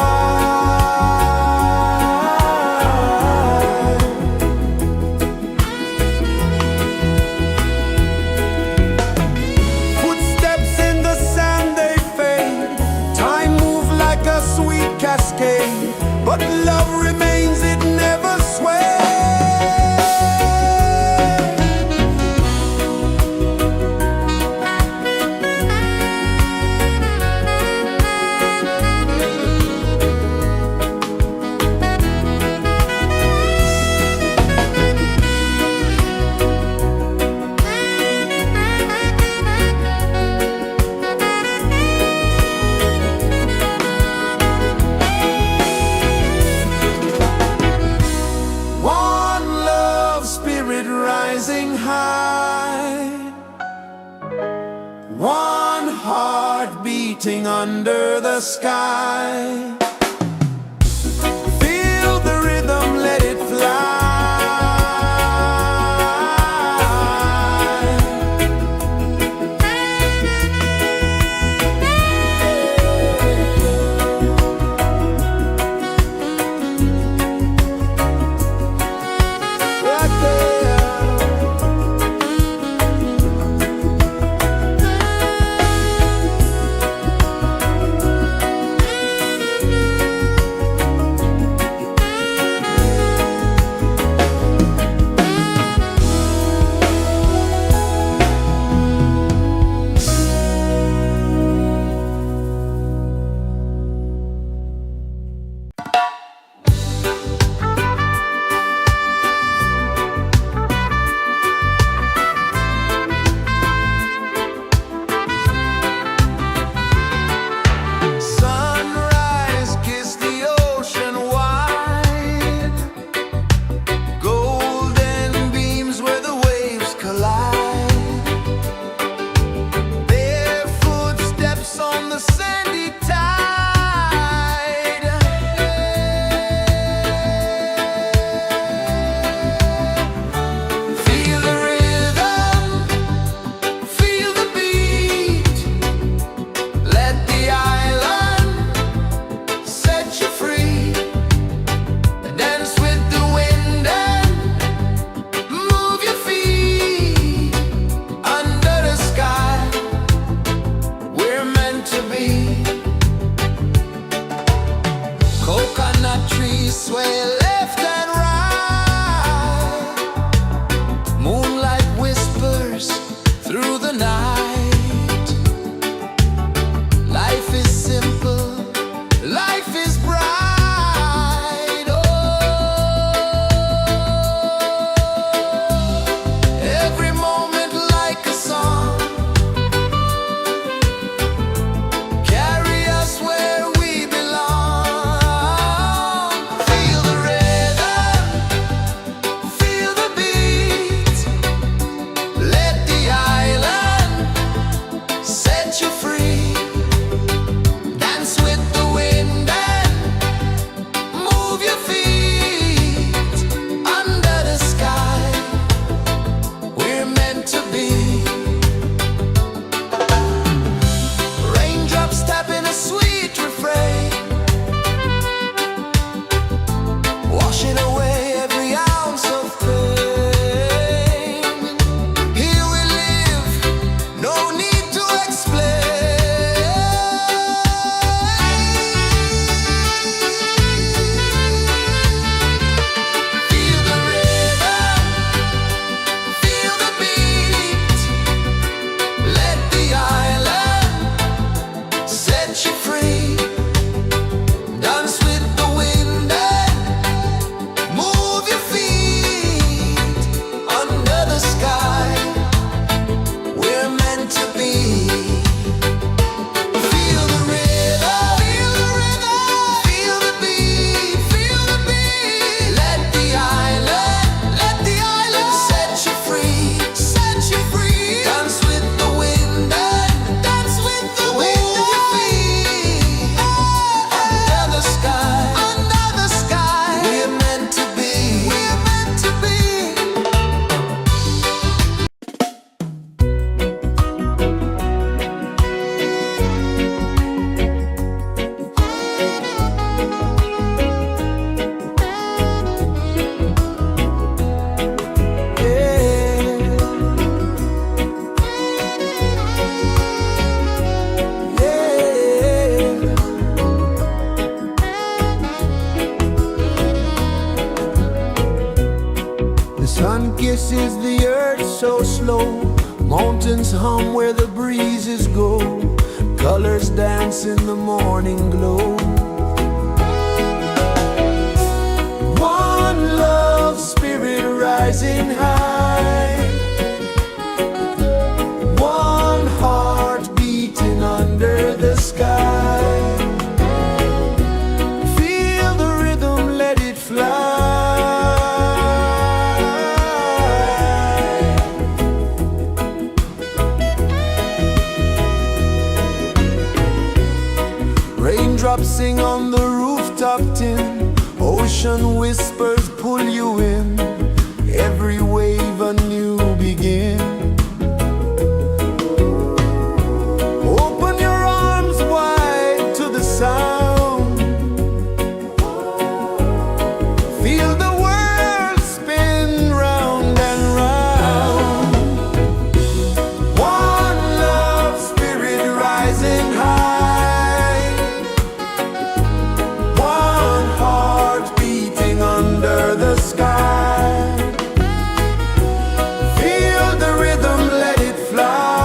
Footsteps in the sand, they fade. Time moves like a sweet cascade, but love remains, it never sways. One love spirit rising high. One heart beating under the sky. Feel the rhythm, let it fly. Right there. Sun kisses the earth so slow, mountains hum where the breezes go, colors dance in the morning glow. One love spirit rising high, one heart beating under the sky. Feel the rhythm, let it fly. Raindrops sing on the rooftop tin, ocean whispers pull you in, every wave a new begin. Open your arms wide to the sound, feel the world spin round and round. One love spirit rising high, one heart beating under the sky. Feel the rhythm, let it fly.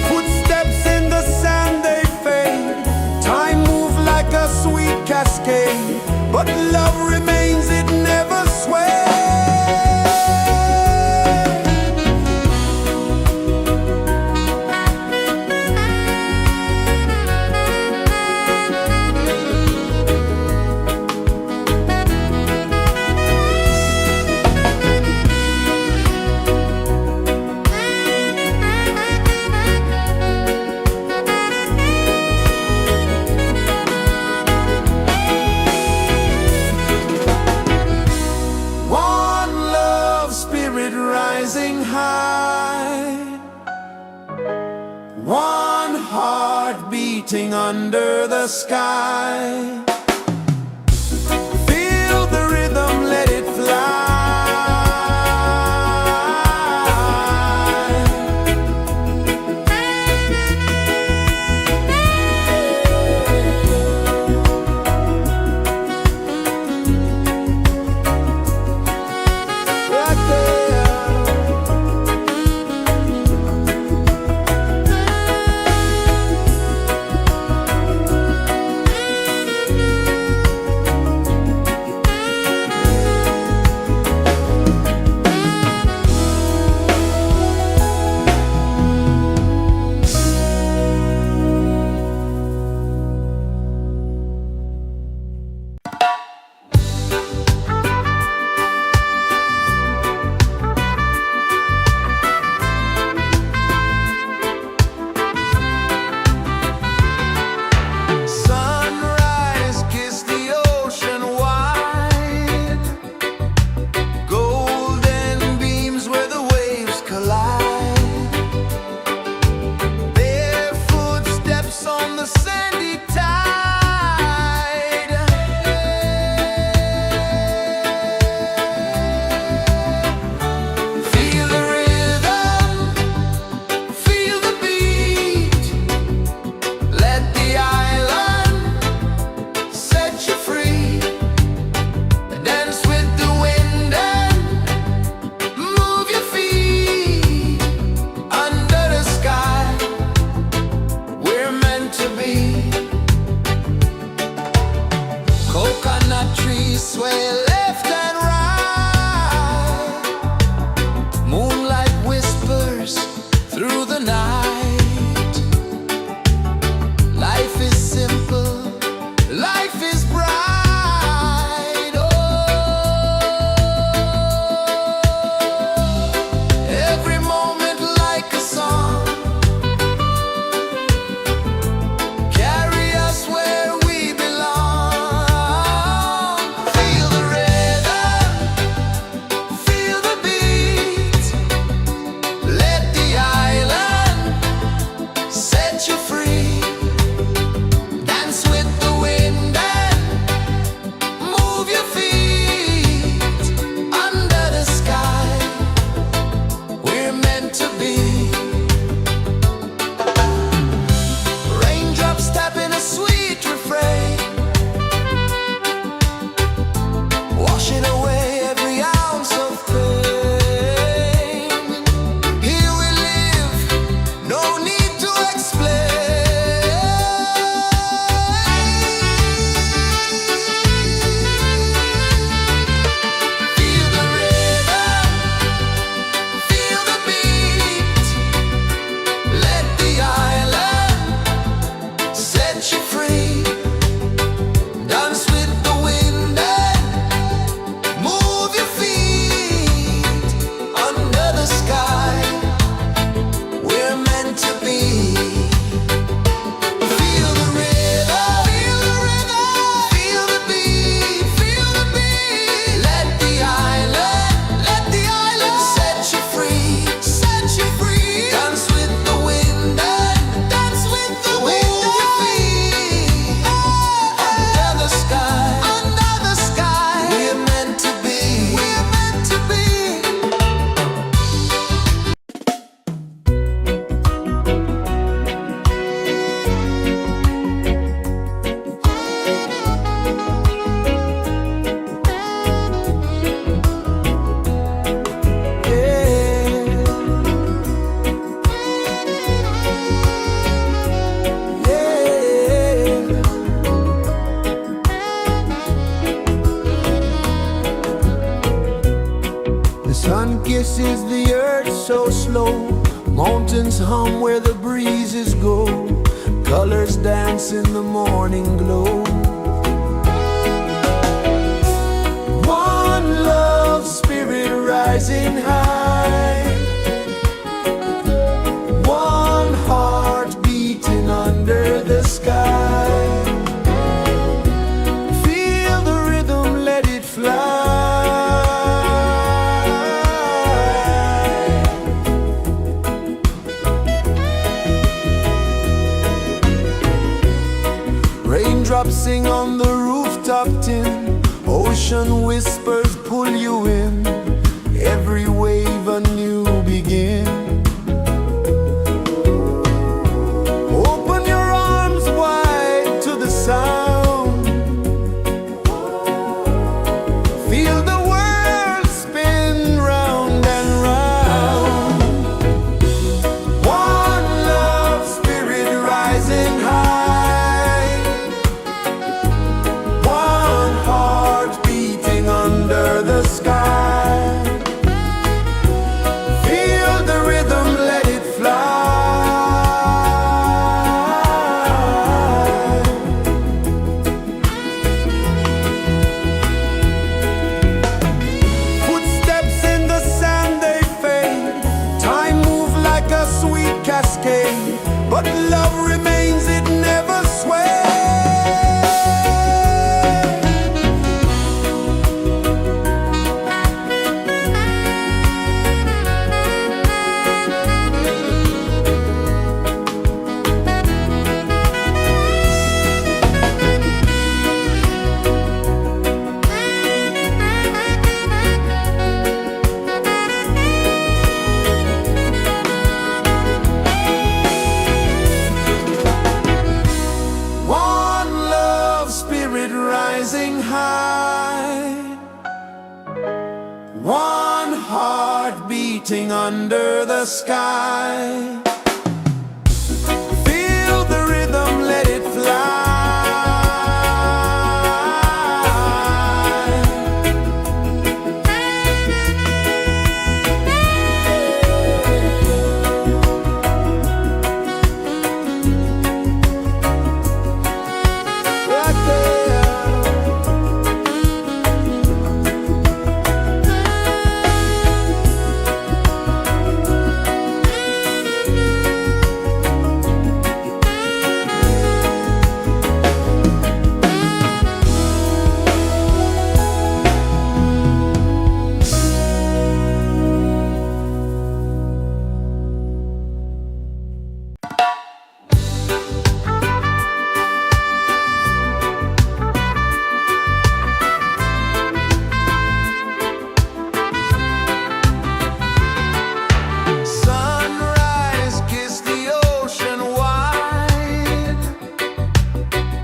Footsteps in the sand, they fade, time moves like a sweet cascade, but love remains, it never sways. One love spirit rising high, one heart beating under the sky. Feel the rhythm, let it fly. Right there. kisses the earth so slow. Mountains hum where the breezes go. Colors dance in the morning glow. One love spirit rising high. One heart beating under the sky. Feel the rhythm, let it fly. Raindrops sing on the rooftop tin. Ocean whispers pull you in. Every wave a new begin. Open your arms wide to the sound. Feel the world spin round and round. One love spirit rising high. One heart beating under the sky. Feel the rhythm, let it fly. Footsteps in the sand, they fade. Time moves like a sweet cascade, but love remains, it never sways. One love spirit rising high. One heart beating under the sky. Feel the rhythm, let it fly. Right there. Sunrise, kiss the ocean wide.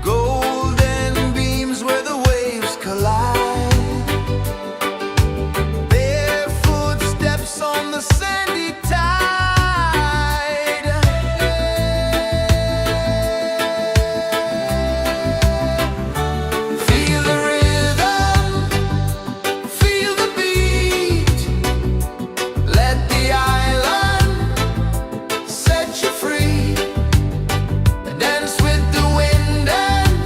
Golden beams where the waves collide. Bare footsteps on the sandy tide. Feel the rhythm, feel the beat. Let the island set you free. Dance with the wind and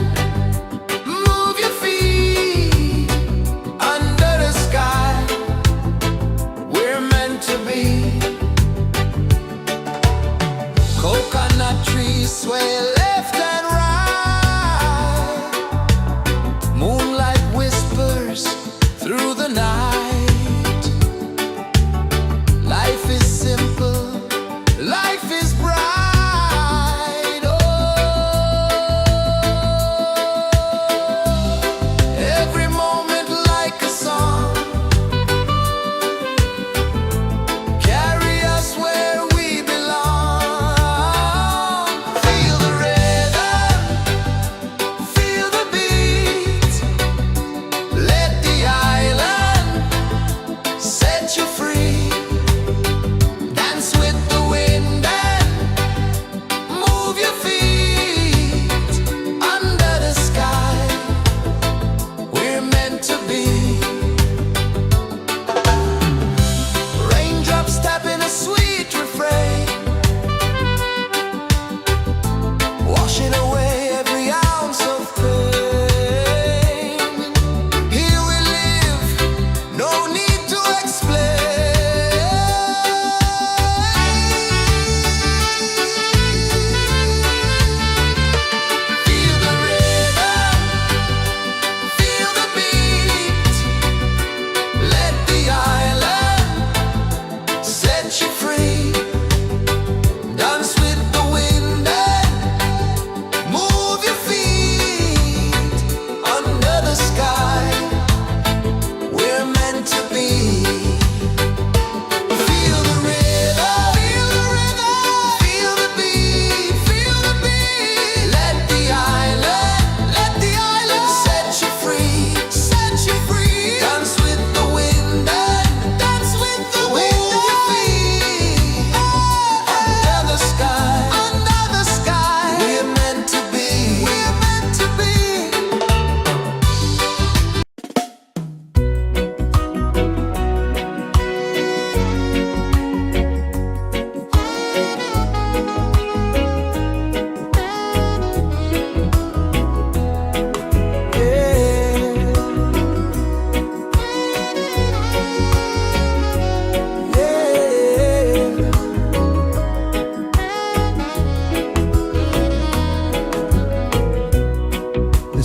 move your feet. Under the sky, we're meant to be. Coconut trees sway left and right. Moonlight whispers through the night. Life is simple, life is bright. Oh, every moment like a song. Carry us where we belong. Feel the rhythm,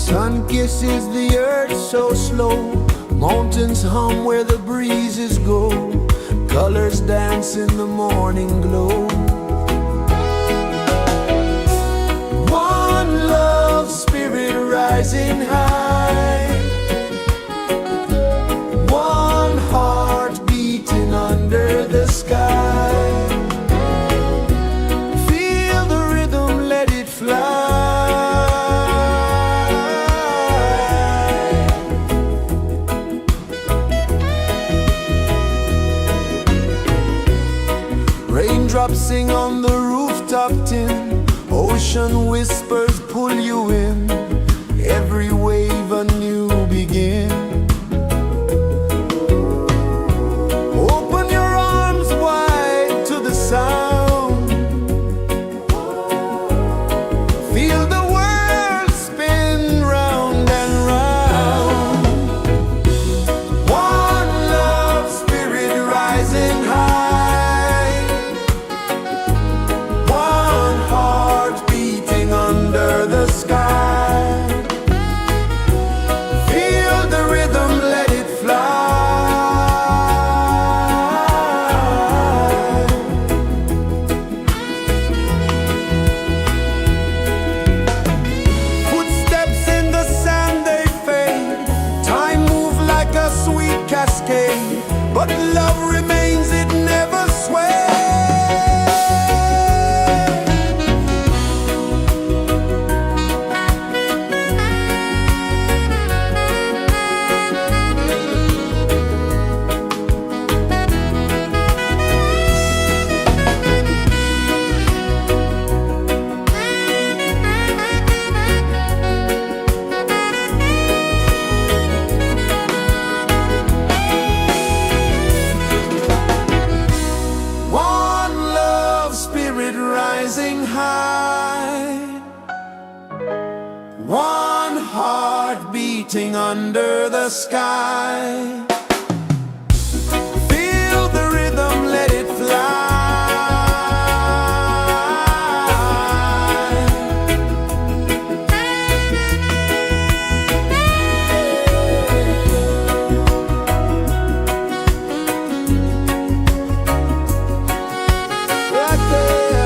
Sun kisses the earth so slow, mountains hum where the breezes go, colors dance in the morning glow. One love spirit rising high, one heart beating under the sky. Feel the rhythm, let it fly. Raindrops sing on the rooftop tin, ocean whispers pull you in, every wave a new begin. Open your arms wide to the sound, feel the world spin round and round. One love spirit rising high, one heart beating under the sky. Feel the rhythm, let it fly. Footsteps in the sand, they fade, time moves like a sweet cascade, but love remains, it never sways. One love spirit rising high, one heart beating under the sky. Feel the rhythm, let it fly. Right there.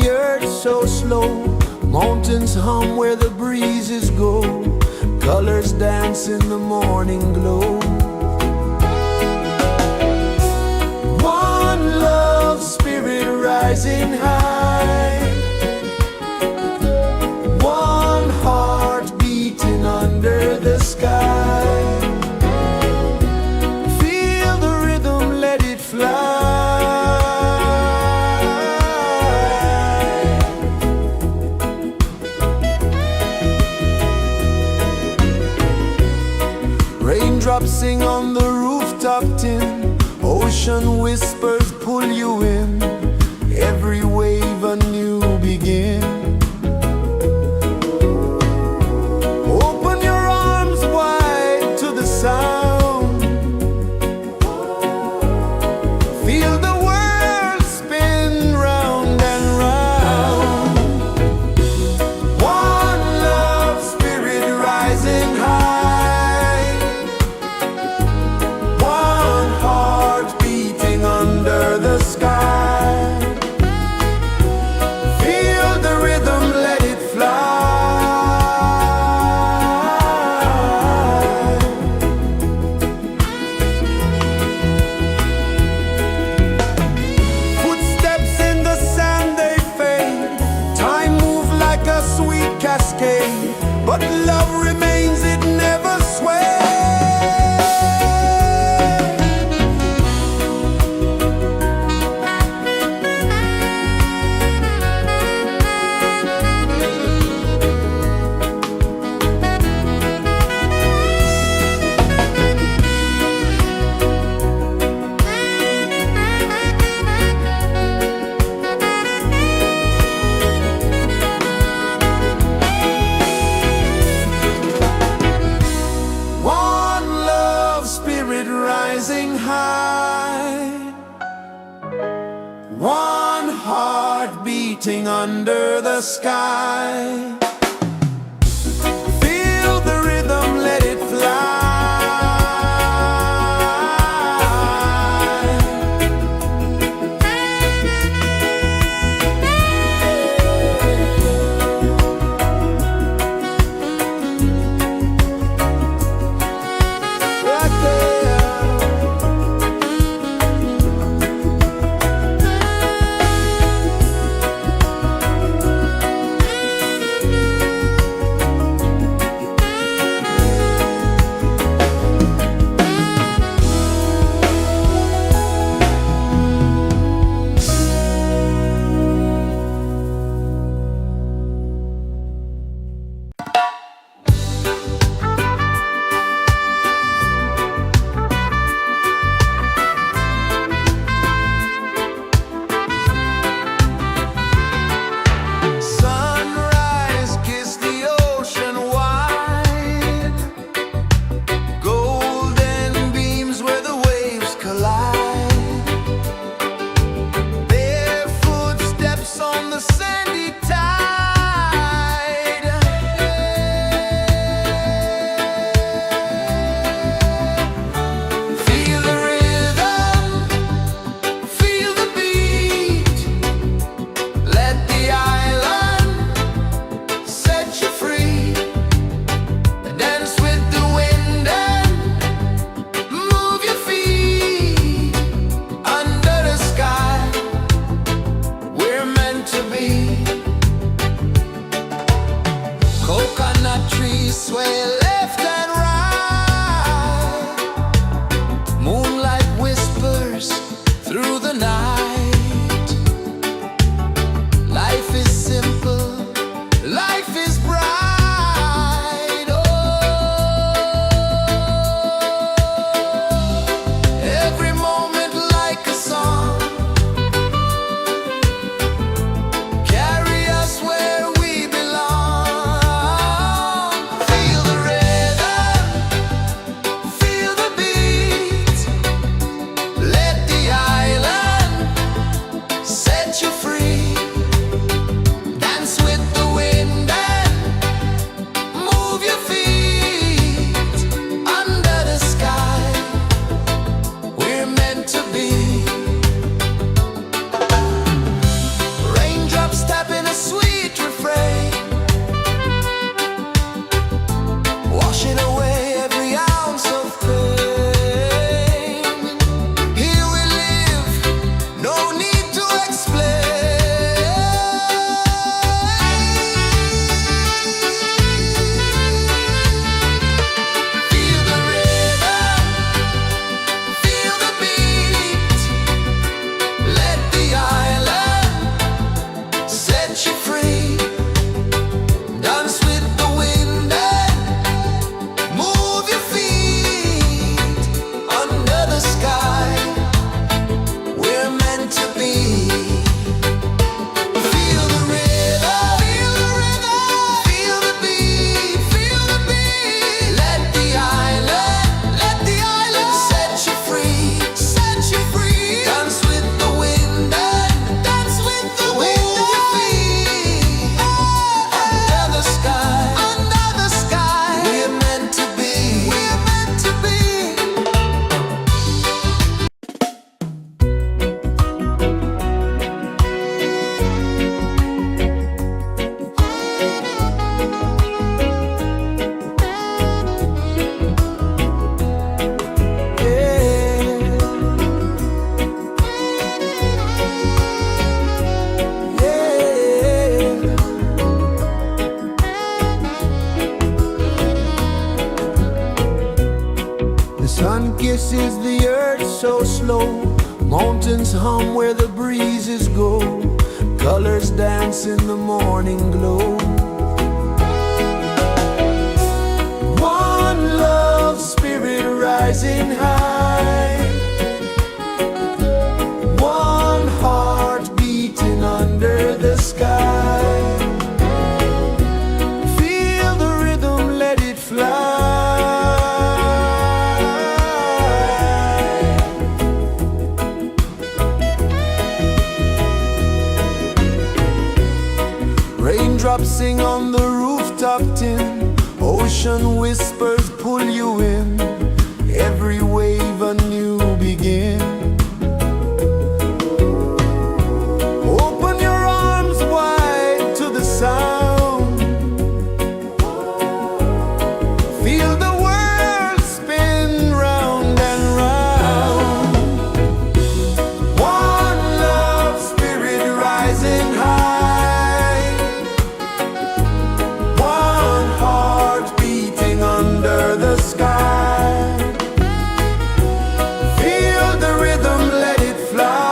earth so slow. Mountains hum where the breezes go. Colors dance in the morning glow. One love spirit rising high. One heart beating under the sky. Feel the rhythm, let it fly. Raindrops sing on the rooftop tin. Ocean whispers pull you in. Every wave a new begin. Open your arms wide to the sound. Feel the world spin round and round. One love spirit rising high. One heart beating under the sky. Feel the rhythm, let it fly. Footsteps in the sand, they fade. Time moves like a sweet cascade, but love remains, it never sways. One love spirit rising high. One heart beating under the sky. Feel the rhythm, let it fly. so slow. Mountains hum where the breezes go. Colors dance in the morning glow. One love spirit rising high. One heart beating under the sky. Feel the rhythm, let it fly. Raindrops sing on the rooftop tin. Ocean whispers pull you in. Every wave a new begin. Open your arms wide to the sound. Feel the world spin round and round. One love spirit rising high. One heart beating under the sky. Feel the rhythm, let it fly.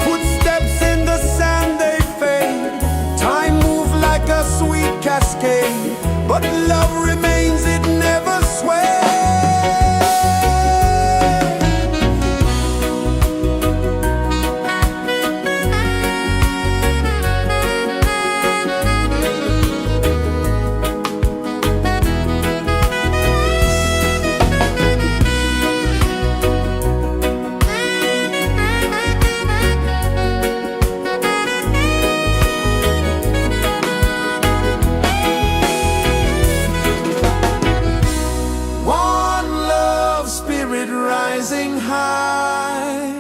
Footsteps in the sand, they fade. Time moves like a sweet cascade, but love remains, it never sways. One love spirit rising high.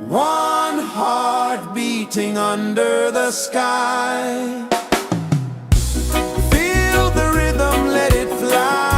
One heart beating under the sky. Feel the rhythm, let it fly.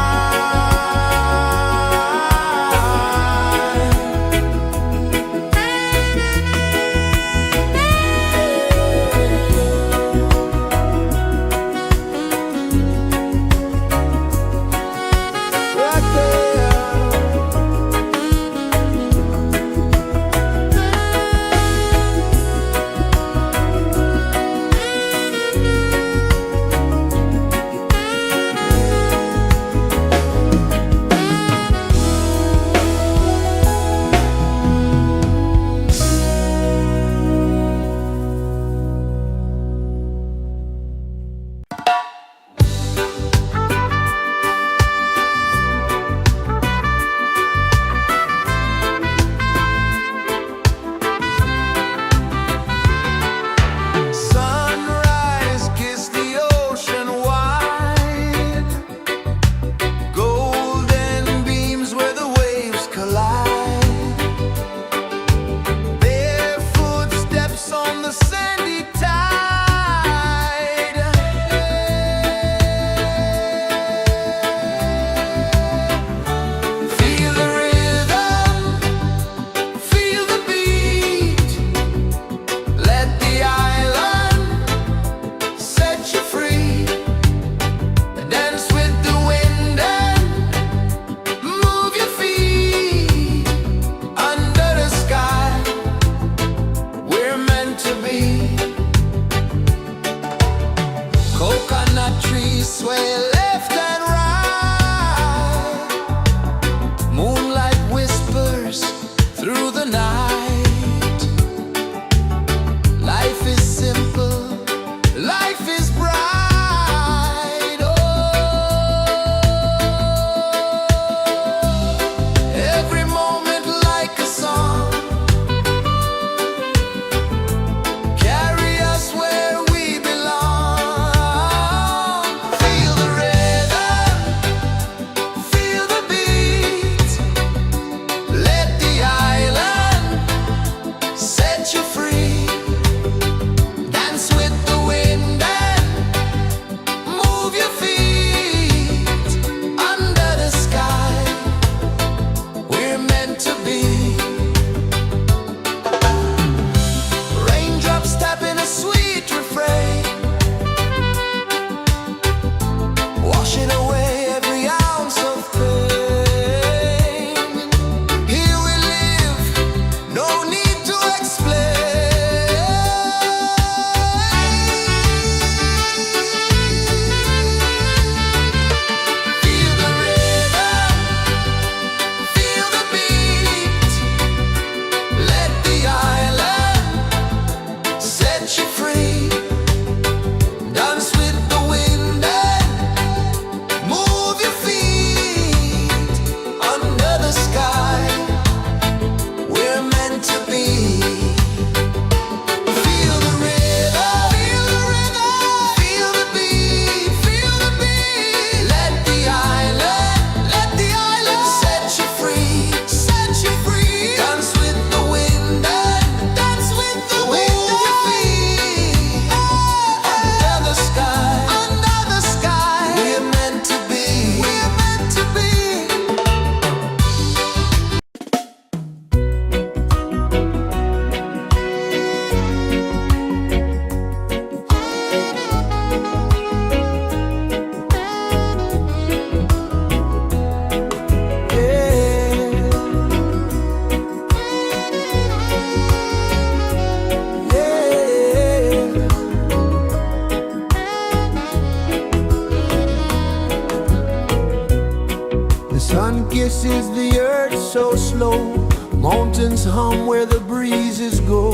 Sun kisses the earth so slow, mountains hum where the breezes go,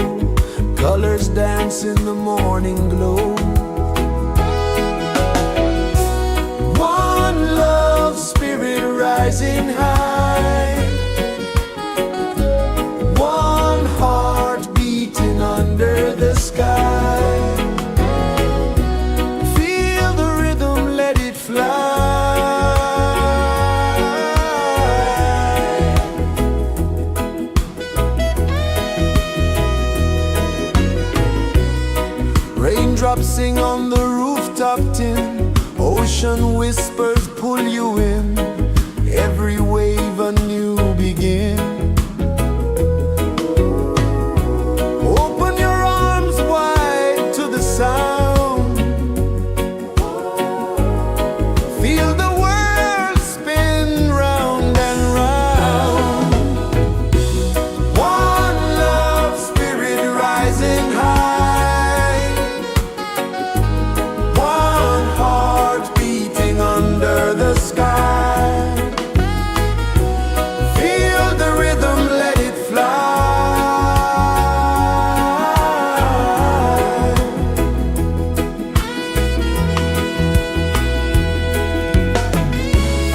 colors dance in the morning glow. One love spirit rising high, one heart beating under the sky. Feel the rhythm, let it fly. Raindrops sing on the rooftop tin, ocean whispers pull you in, every wave a new begin. Open your arms wide to the sound, feel the world spin round and round. One love spirit rising high, one heart beating under the sky. Feel the rhythm, let it fly.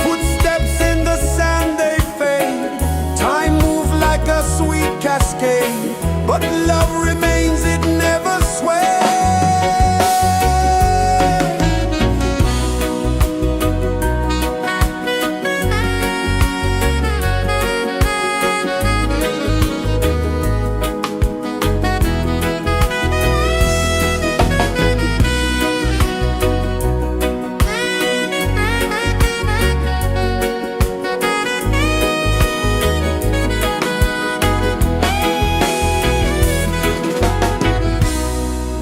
Footsteps in the sand, they fade, time moves like a sweet cascade, but love remains, it never sways.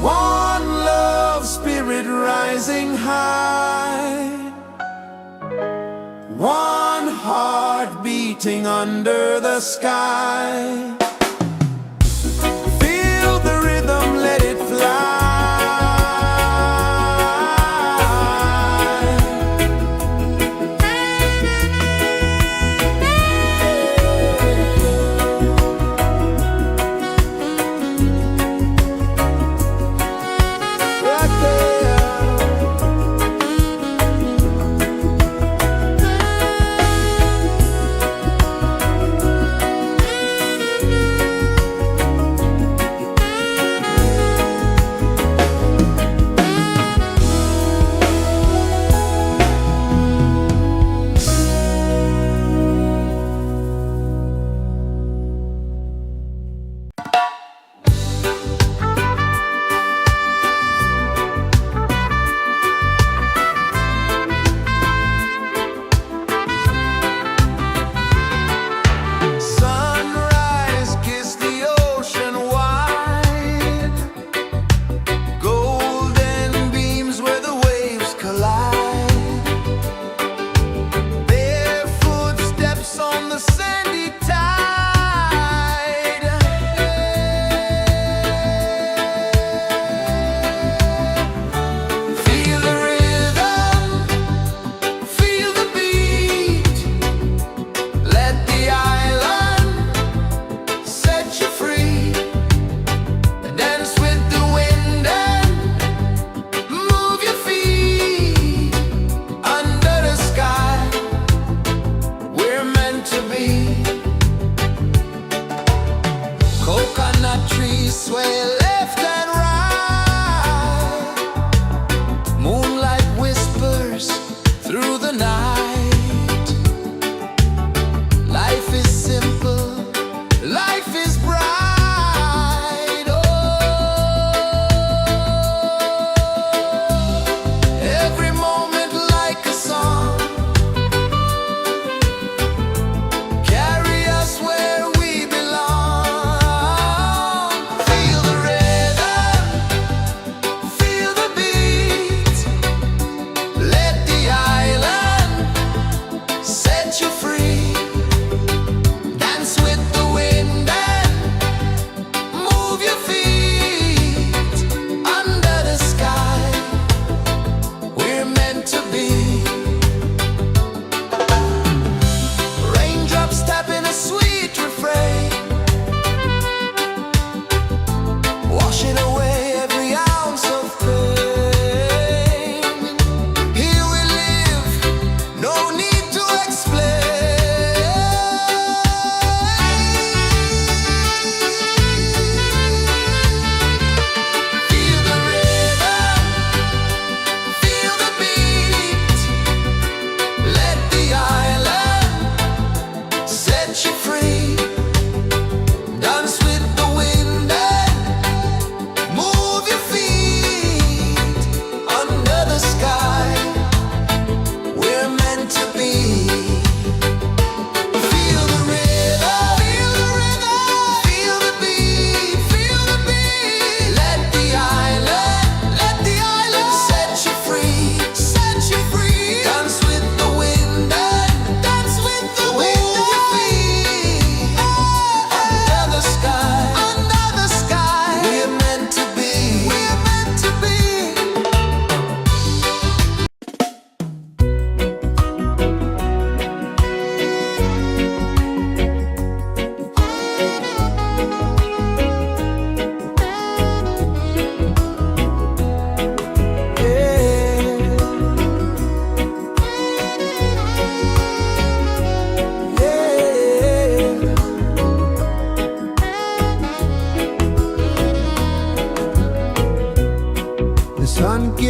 One love spirit rising high, one heart beating under the sky. Feel the rhythm, let it fly. Right there.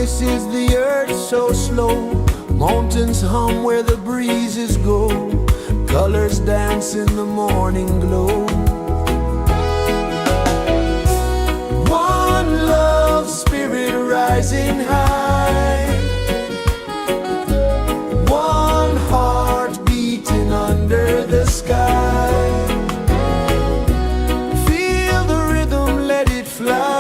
kisses the earth so slow. Mountains hum where the breezes go. Colors dance in the morning glow. One love spirit rising high. One heart beating under the sky. Feel the rhythm, let it fly.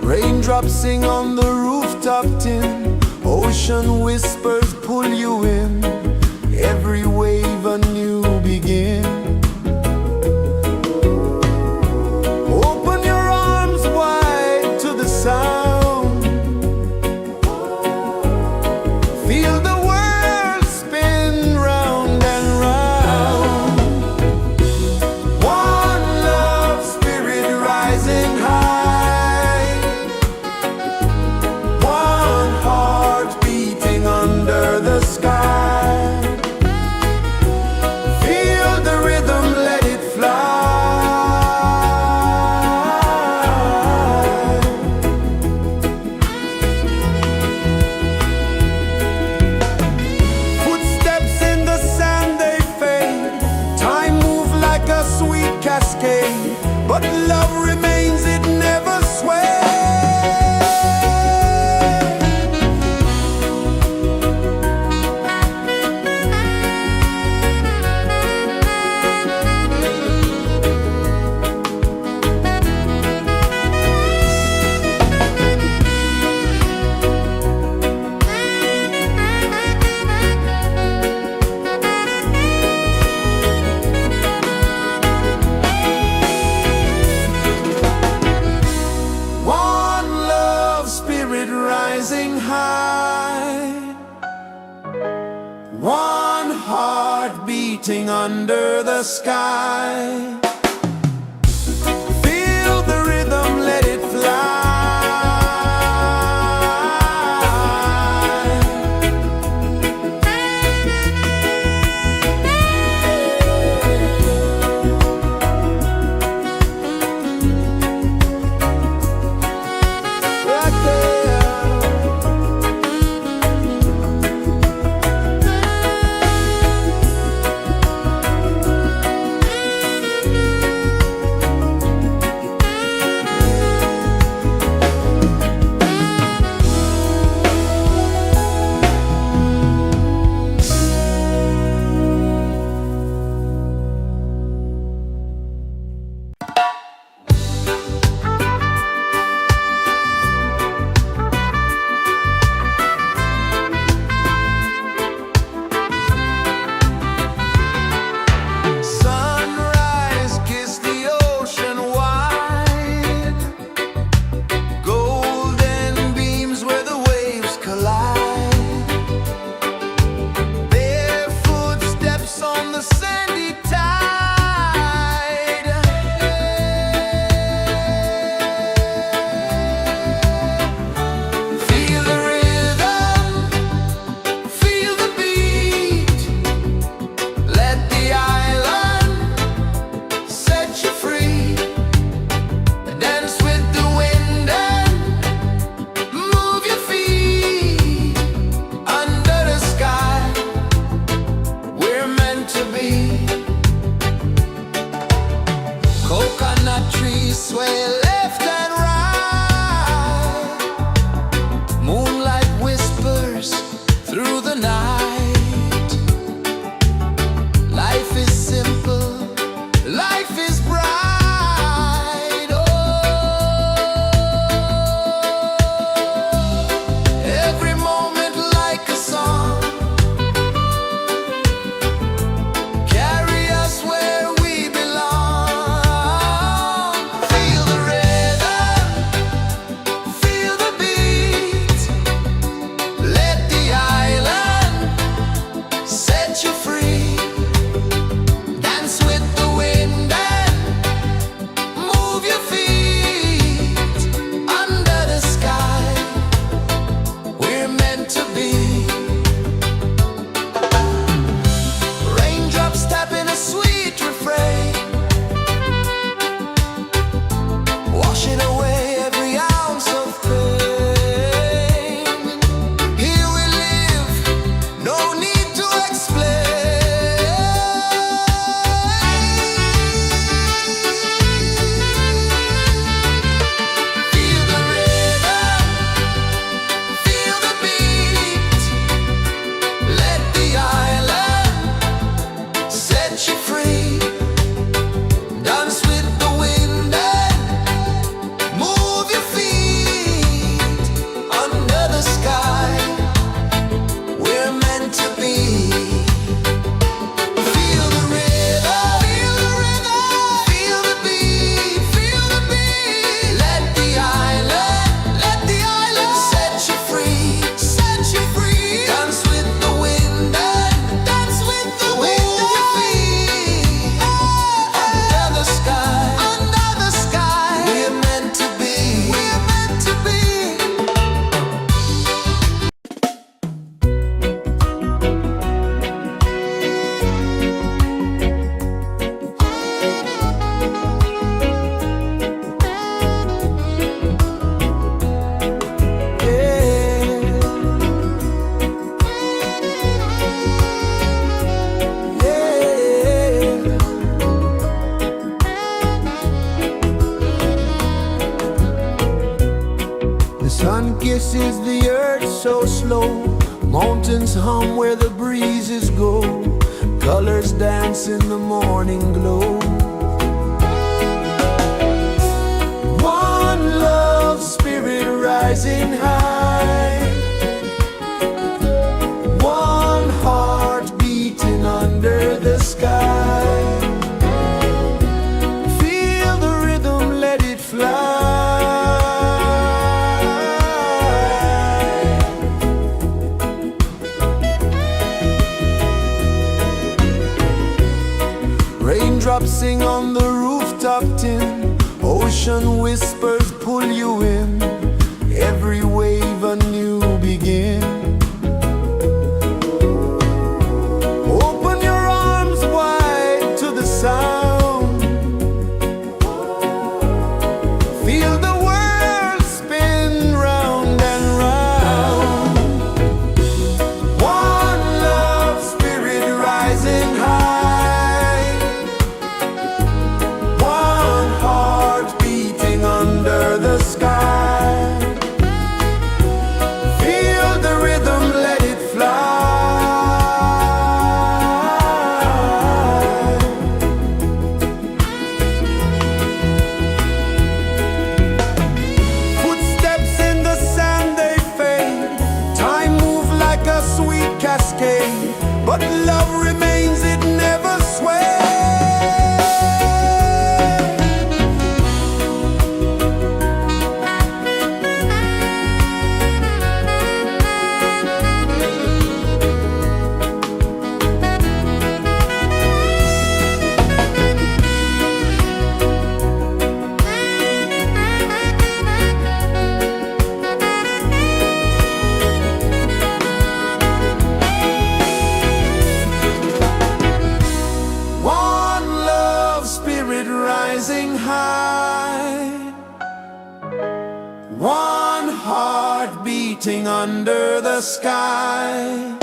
Raindrops sing on the rooftop tin. Ocean whispers pull you in. Every wave a new begin. Open your arms wide to the sound. Feel the world spin round and round. One love spirit rising high. One heart beating under the sky. Feel the rhythm, let it fly. Footsteps in the sand, they fade. Time moves like a sweet cascade, but love remains, it never sways. One love spirit rising high. One heart beating under the sky. Feel the rhythm, let it fly. Right there. Sunrise, kiss the ocean wide. Golden beams where the waves collide. Bare footsteps on the sandy tide. Feel the rhythm, feel the beat. Let the island set you free. Dance with the wind and move your feet. Under the sky, we're meant to be. Coconut trees sway left and right. Moonlight whispers through the night. Life is simple, life is bright. Oh, every moment like a song. Carry us where we belong. Feel the rhythm. Sun kisses the earth so slow, mountains hum where the breezes go, colors dance in the morning glow. One love spirit rising high, one heart beating under the sky. Feel the rhythm, let it fly. Raindrops sing on the rooftop tin, ocean whispers pull you in, every wave a new begin. Open your arms wide to the sound, feel the world spin round and round. One love spirit rising high, one heart beating under the sky. Feel the rhythm, let it fly. Footsteps in the sand, they fade, time moves like a sweet cascade, but love remains, it never sways. One love spirit rising high, one heart beating under the sky.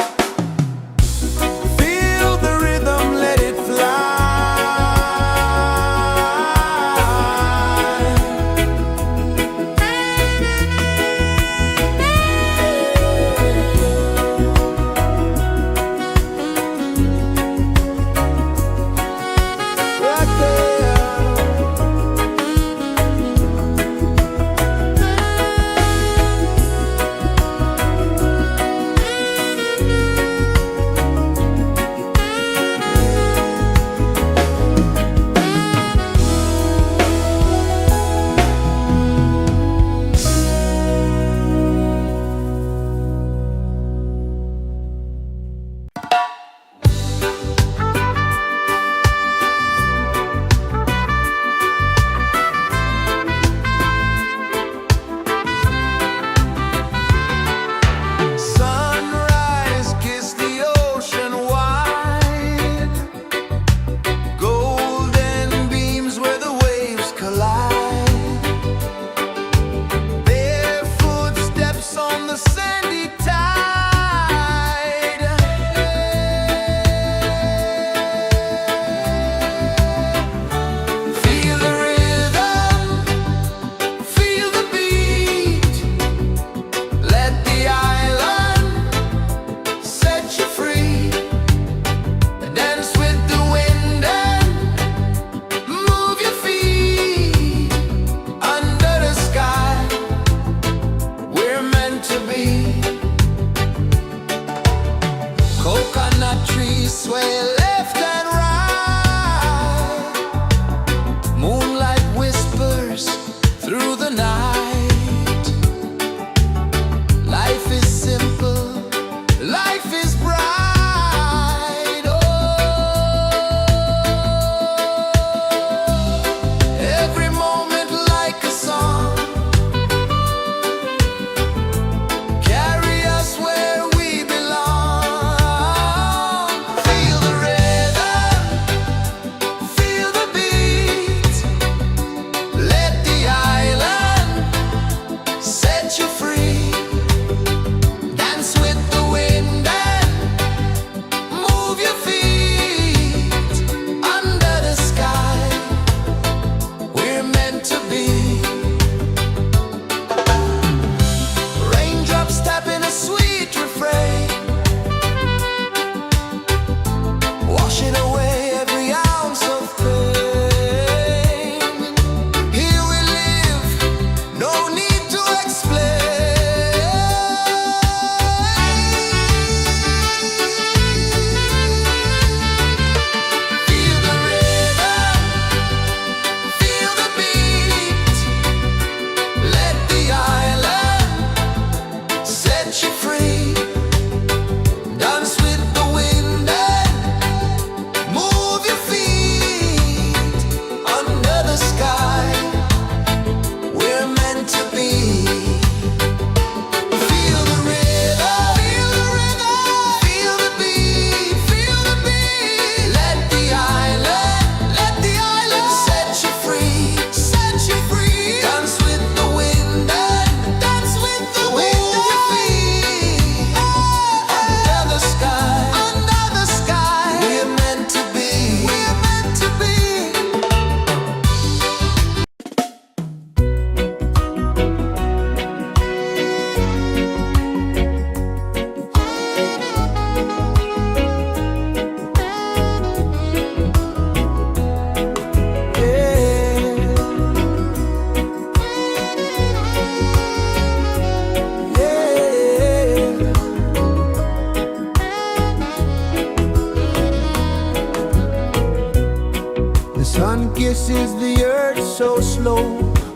Feel the rhythm, let it fly. Right there.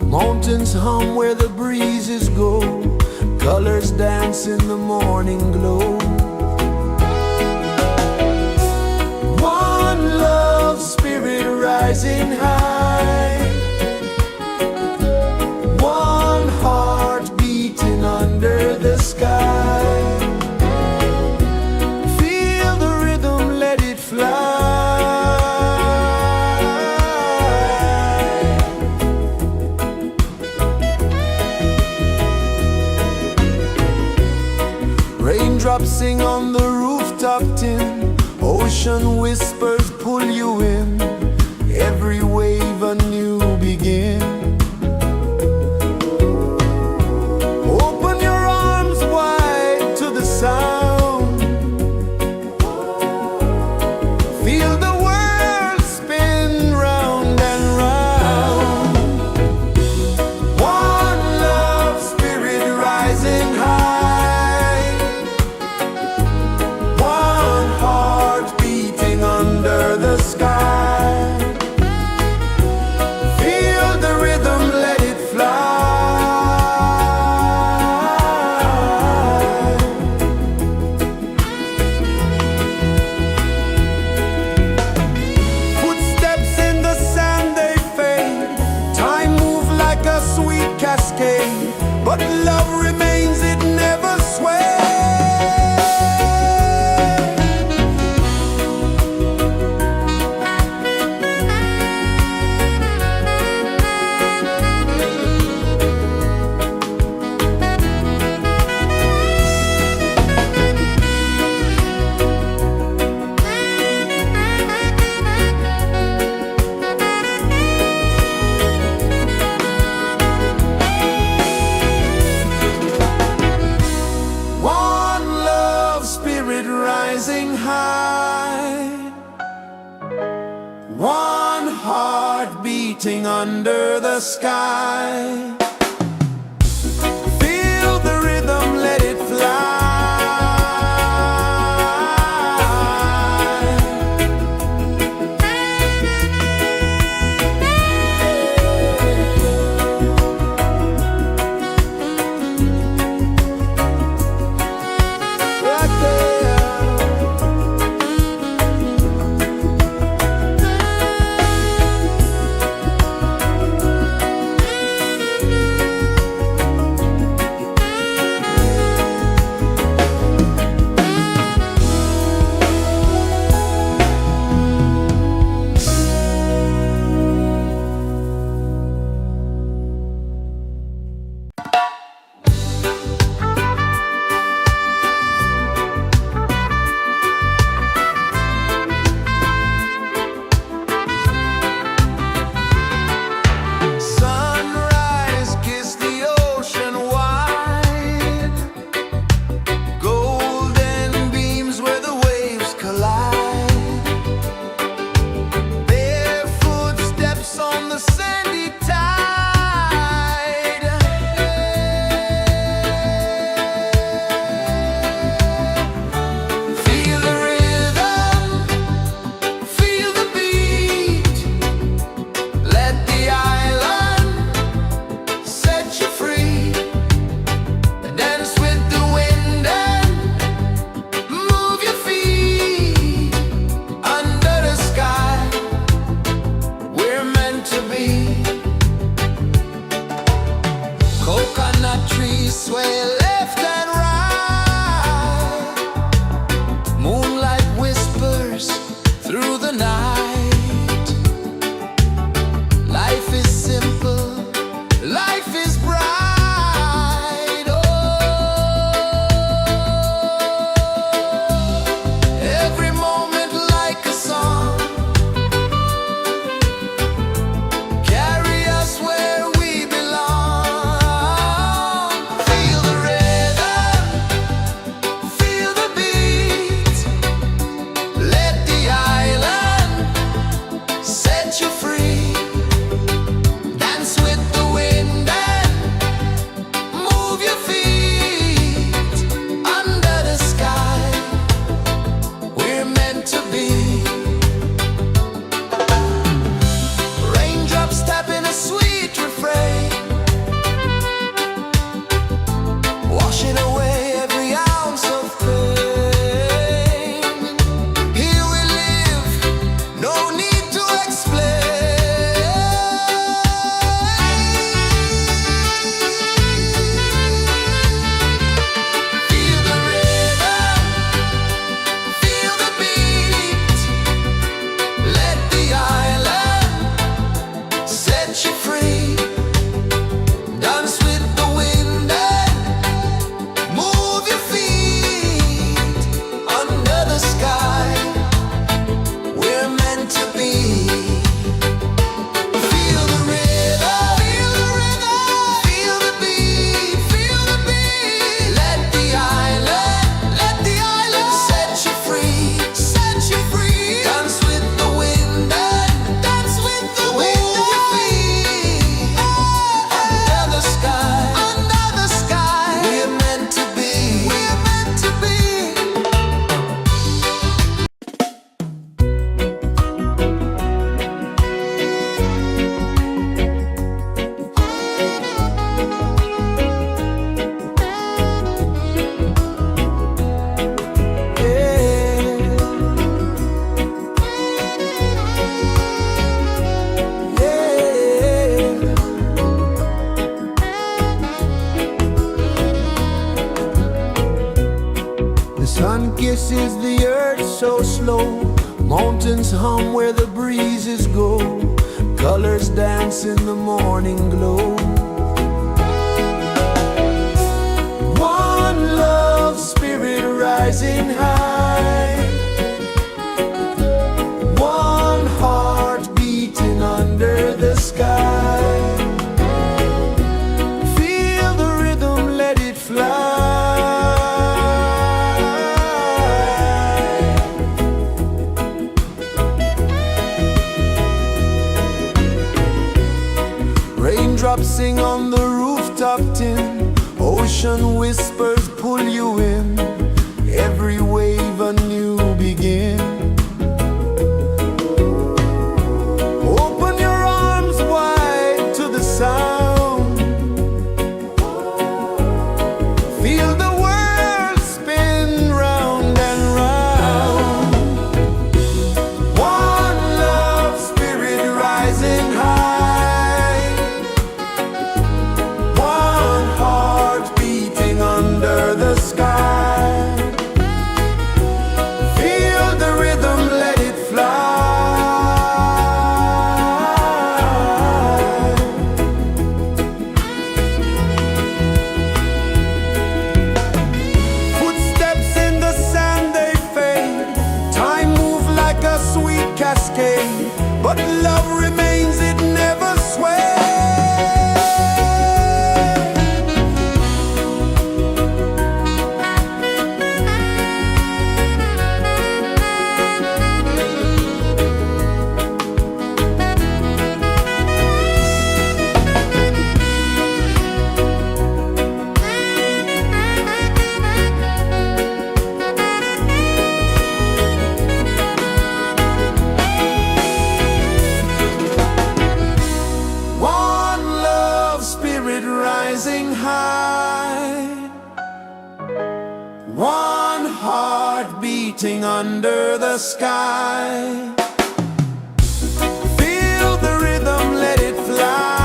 Mountains hum where the breezes go, colors dance in the morning glow. One love spirit rising high, one heart beating under the sky. Feel the rhythm, let it fly. Raindrops sing on the rooftop tin, ocean whispers pull you in, every wave a new begin. Open your arms wide to the sound, feel the world spin round and round. One love spirit rising high, one heart beating under the sky. Feel the rhythm, let it fly. Footsteps in the sand, they fade. Time moves like a sweet cascade, but love remains, it never sways. One love spirit rising high, one heart beating under the sky. Feel the rhythm, let it fly. Right there. Sunrise, kiss the ocean wide, golden beams where the waves collide, barefoot steps on the sandy tide. Feel the rhythm, feel the beat, let the island set you free. Dance with the wind and move your feet under the sky. We're meant to be. Coconut trees sway left and right, moonlight whispers through the night. Life is simple, life is bright. Oh, every moment like a song, carry us where we belong. Feel the rhythm, kisses the earth so slow. Mountains hum where the breezes go. Colors dance in the morning glow. One love spirit rising high. One heart beating under the sky. Feel the rhythm, let it fly. Raindrops sing on the rooftop tin. Ocean whispers pull you in. Every wave a new begin. Open your arms wide to the sound. Feel the world spin round and round. One love spirit rising high. One heart beating under the sky. Feel the rhythm, let it fly. Footsteps in the sand, they fade. Time moves like a sweet cascade, but love remains, it never sways. One love spirit rising high. One heart beating under the sky. Feel the rhythm, let it fly.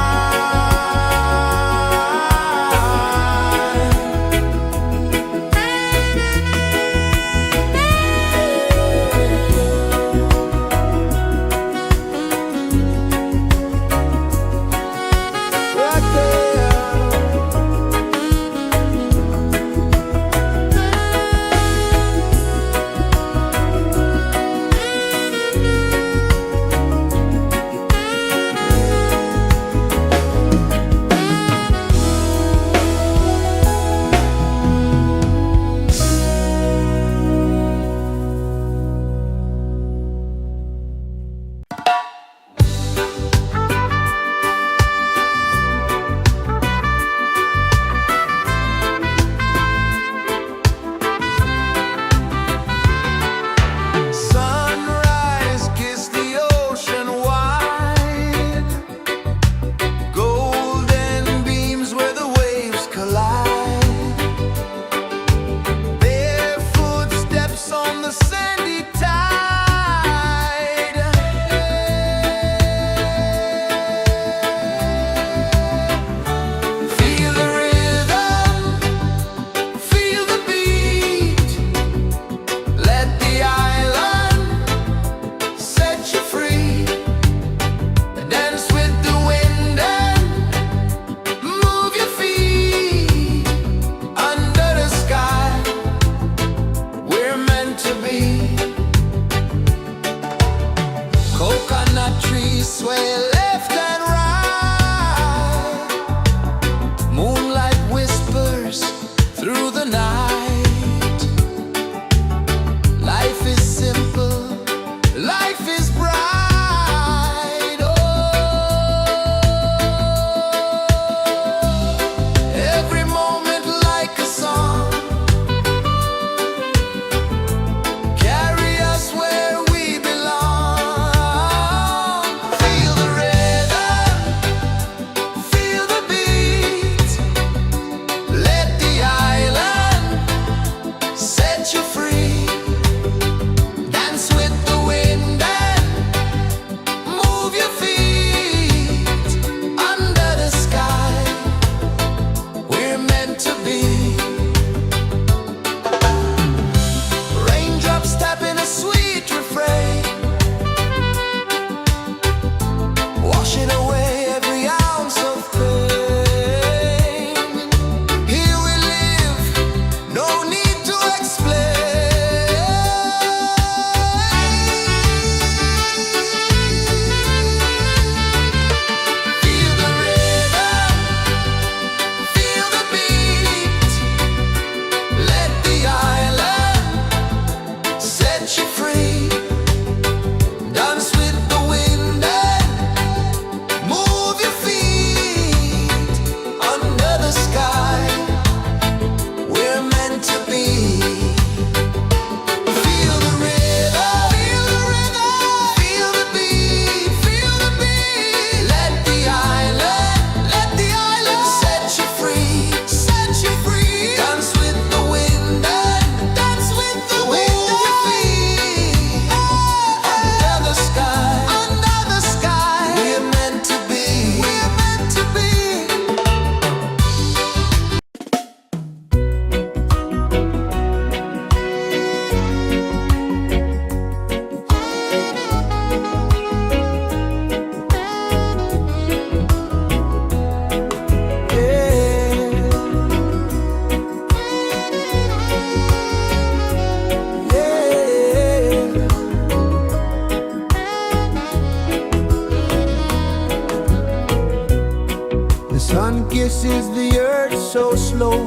kisses the earth so slow.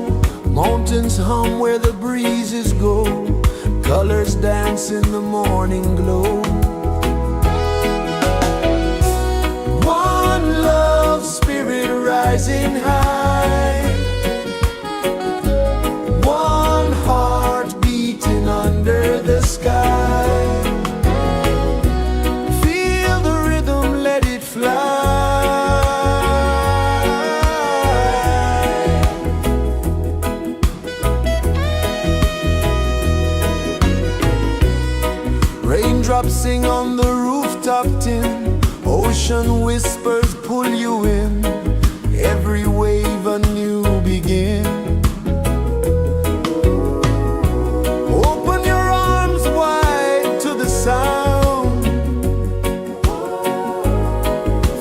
Mountains hum where the breezes go. Colors dance in the morning glow. One love spirit rising high. One heart beating under the sky. Feel the rhythm, let it fly. Raindrops sing on the rooftop tin. Ocean whispers pull you in. Every wave a new begin. Open your arms wide to the sound.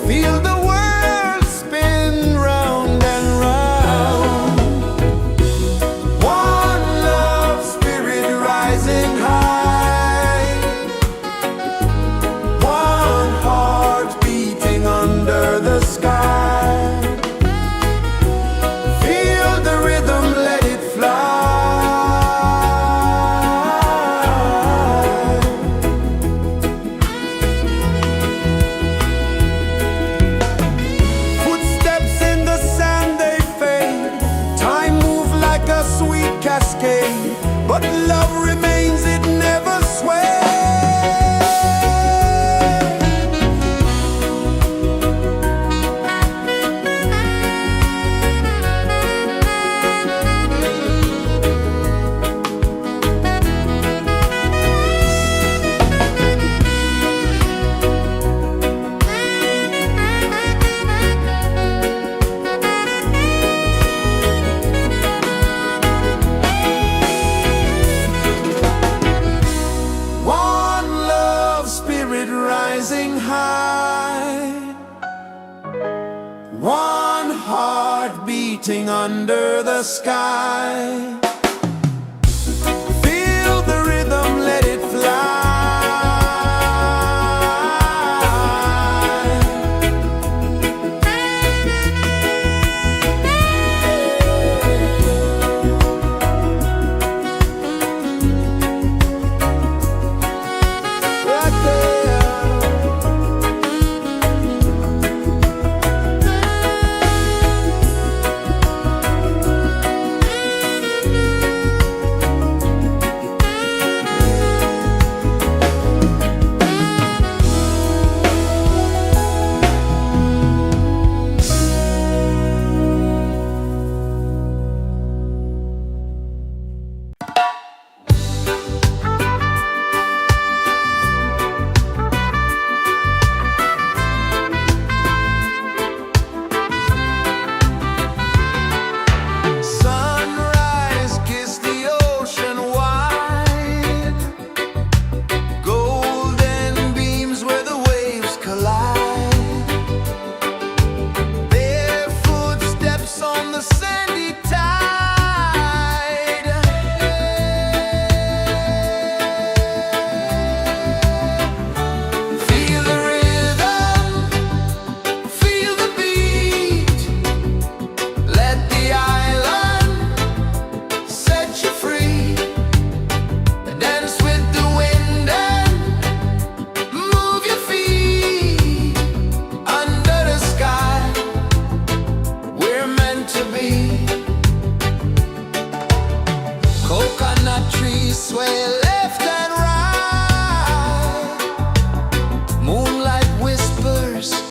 Feel the world spin round and round. One love spirit rising high. One heart beating under the sky. Feel the rhythm, let it fly. Footsteps in the sand, they fade. Time moves like a sweet cascade, but love remains, it never sways. One love spirit rising high. One heart beating under the sky.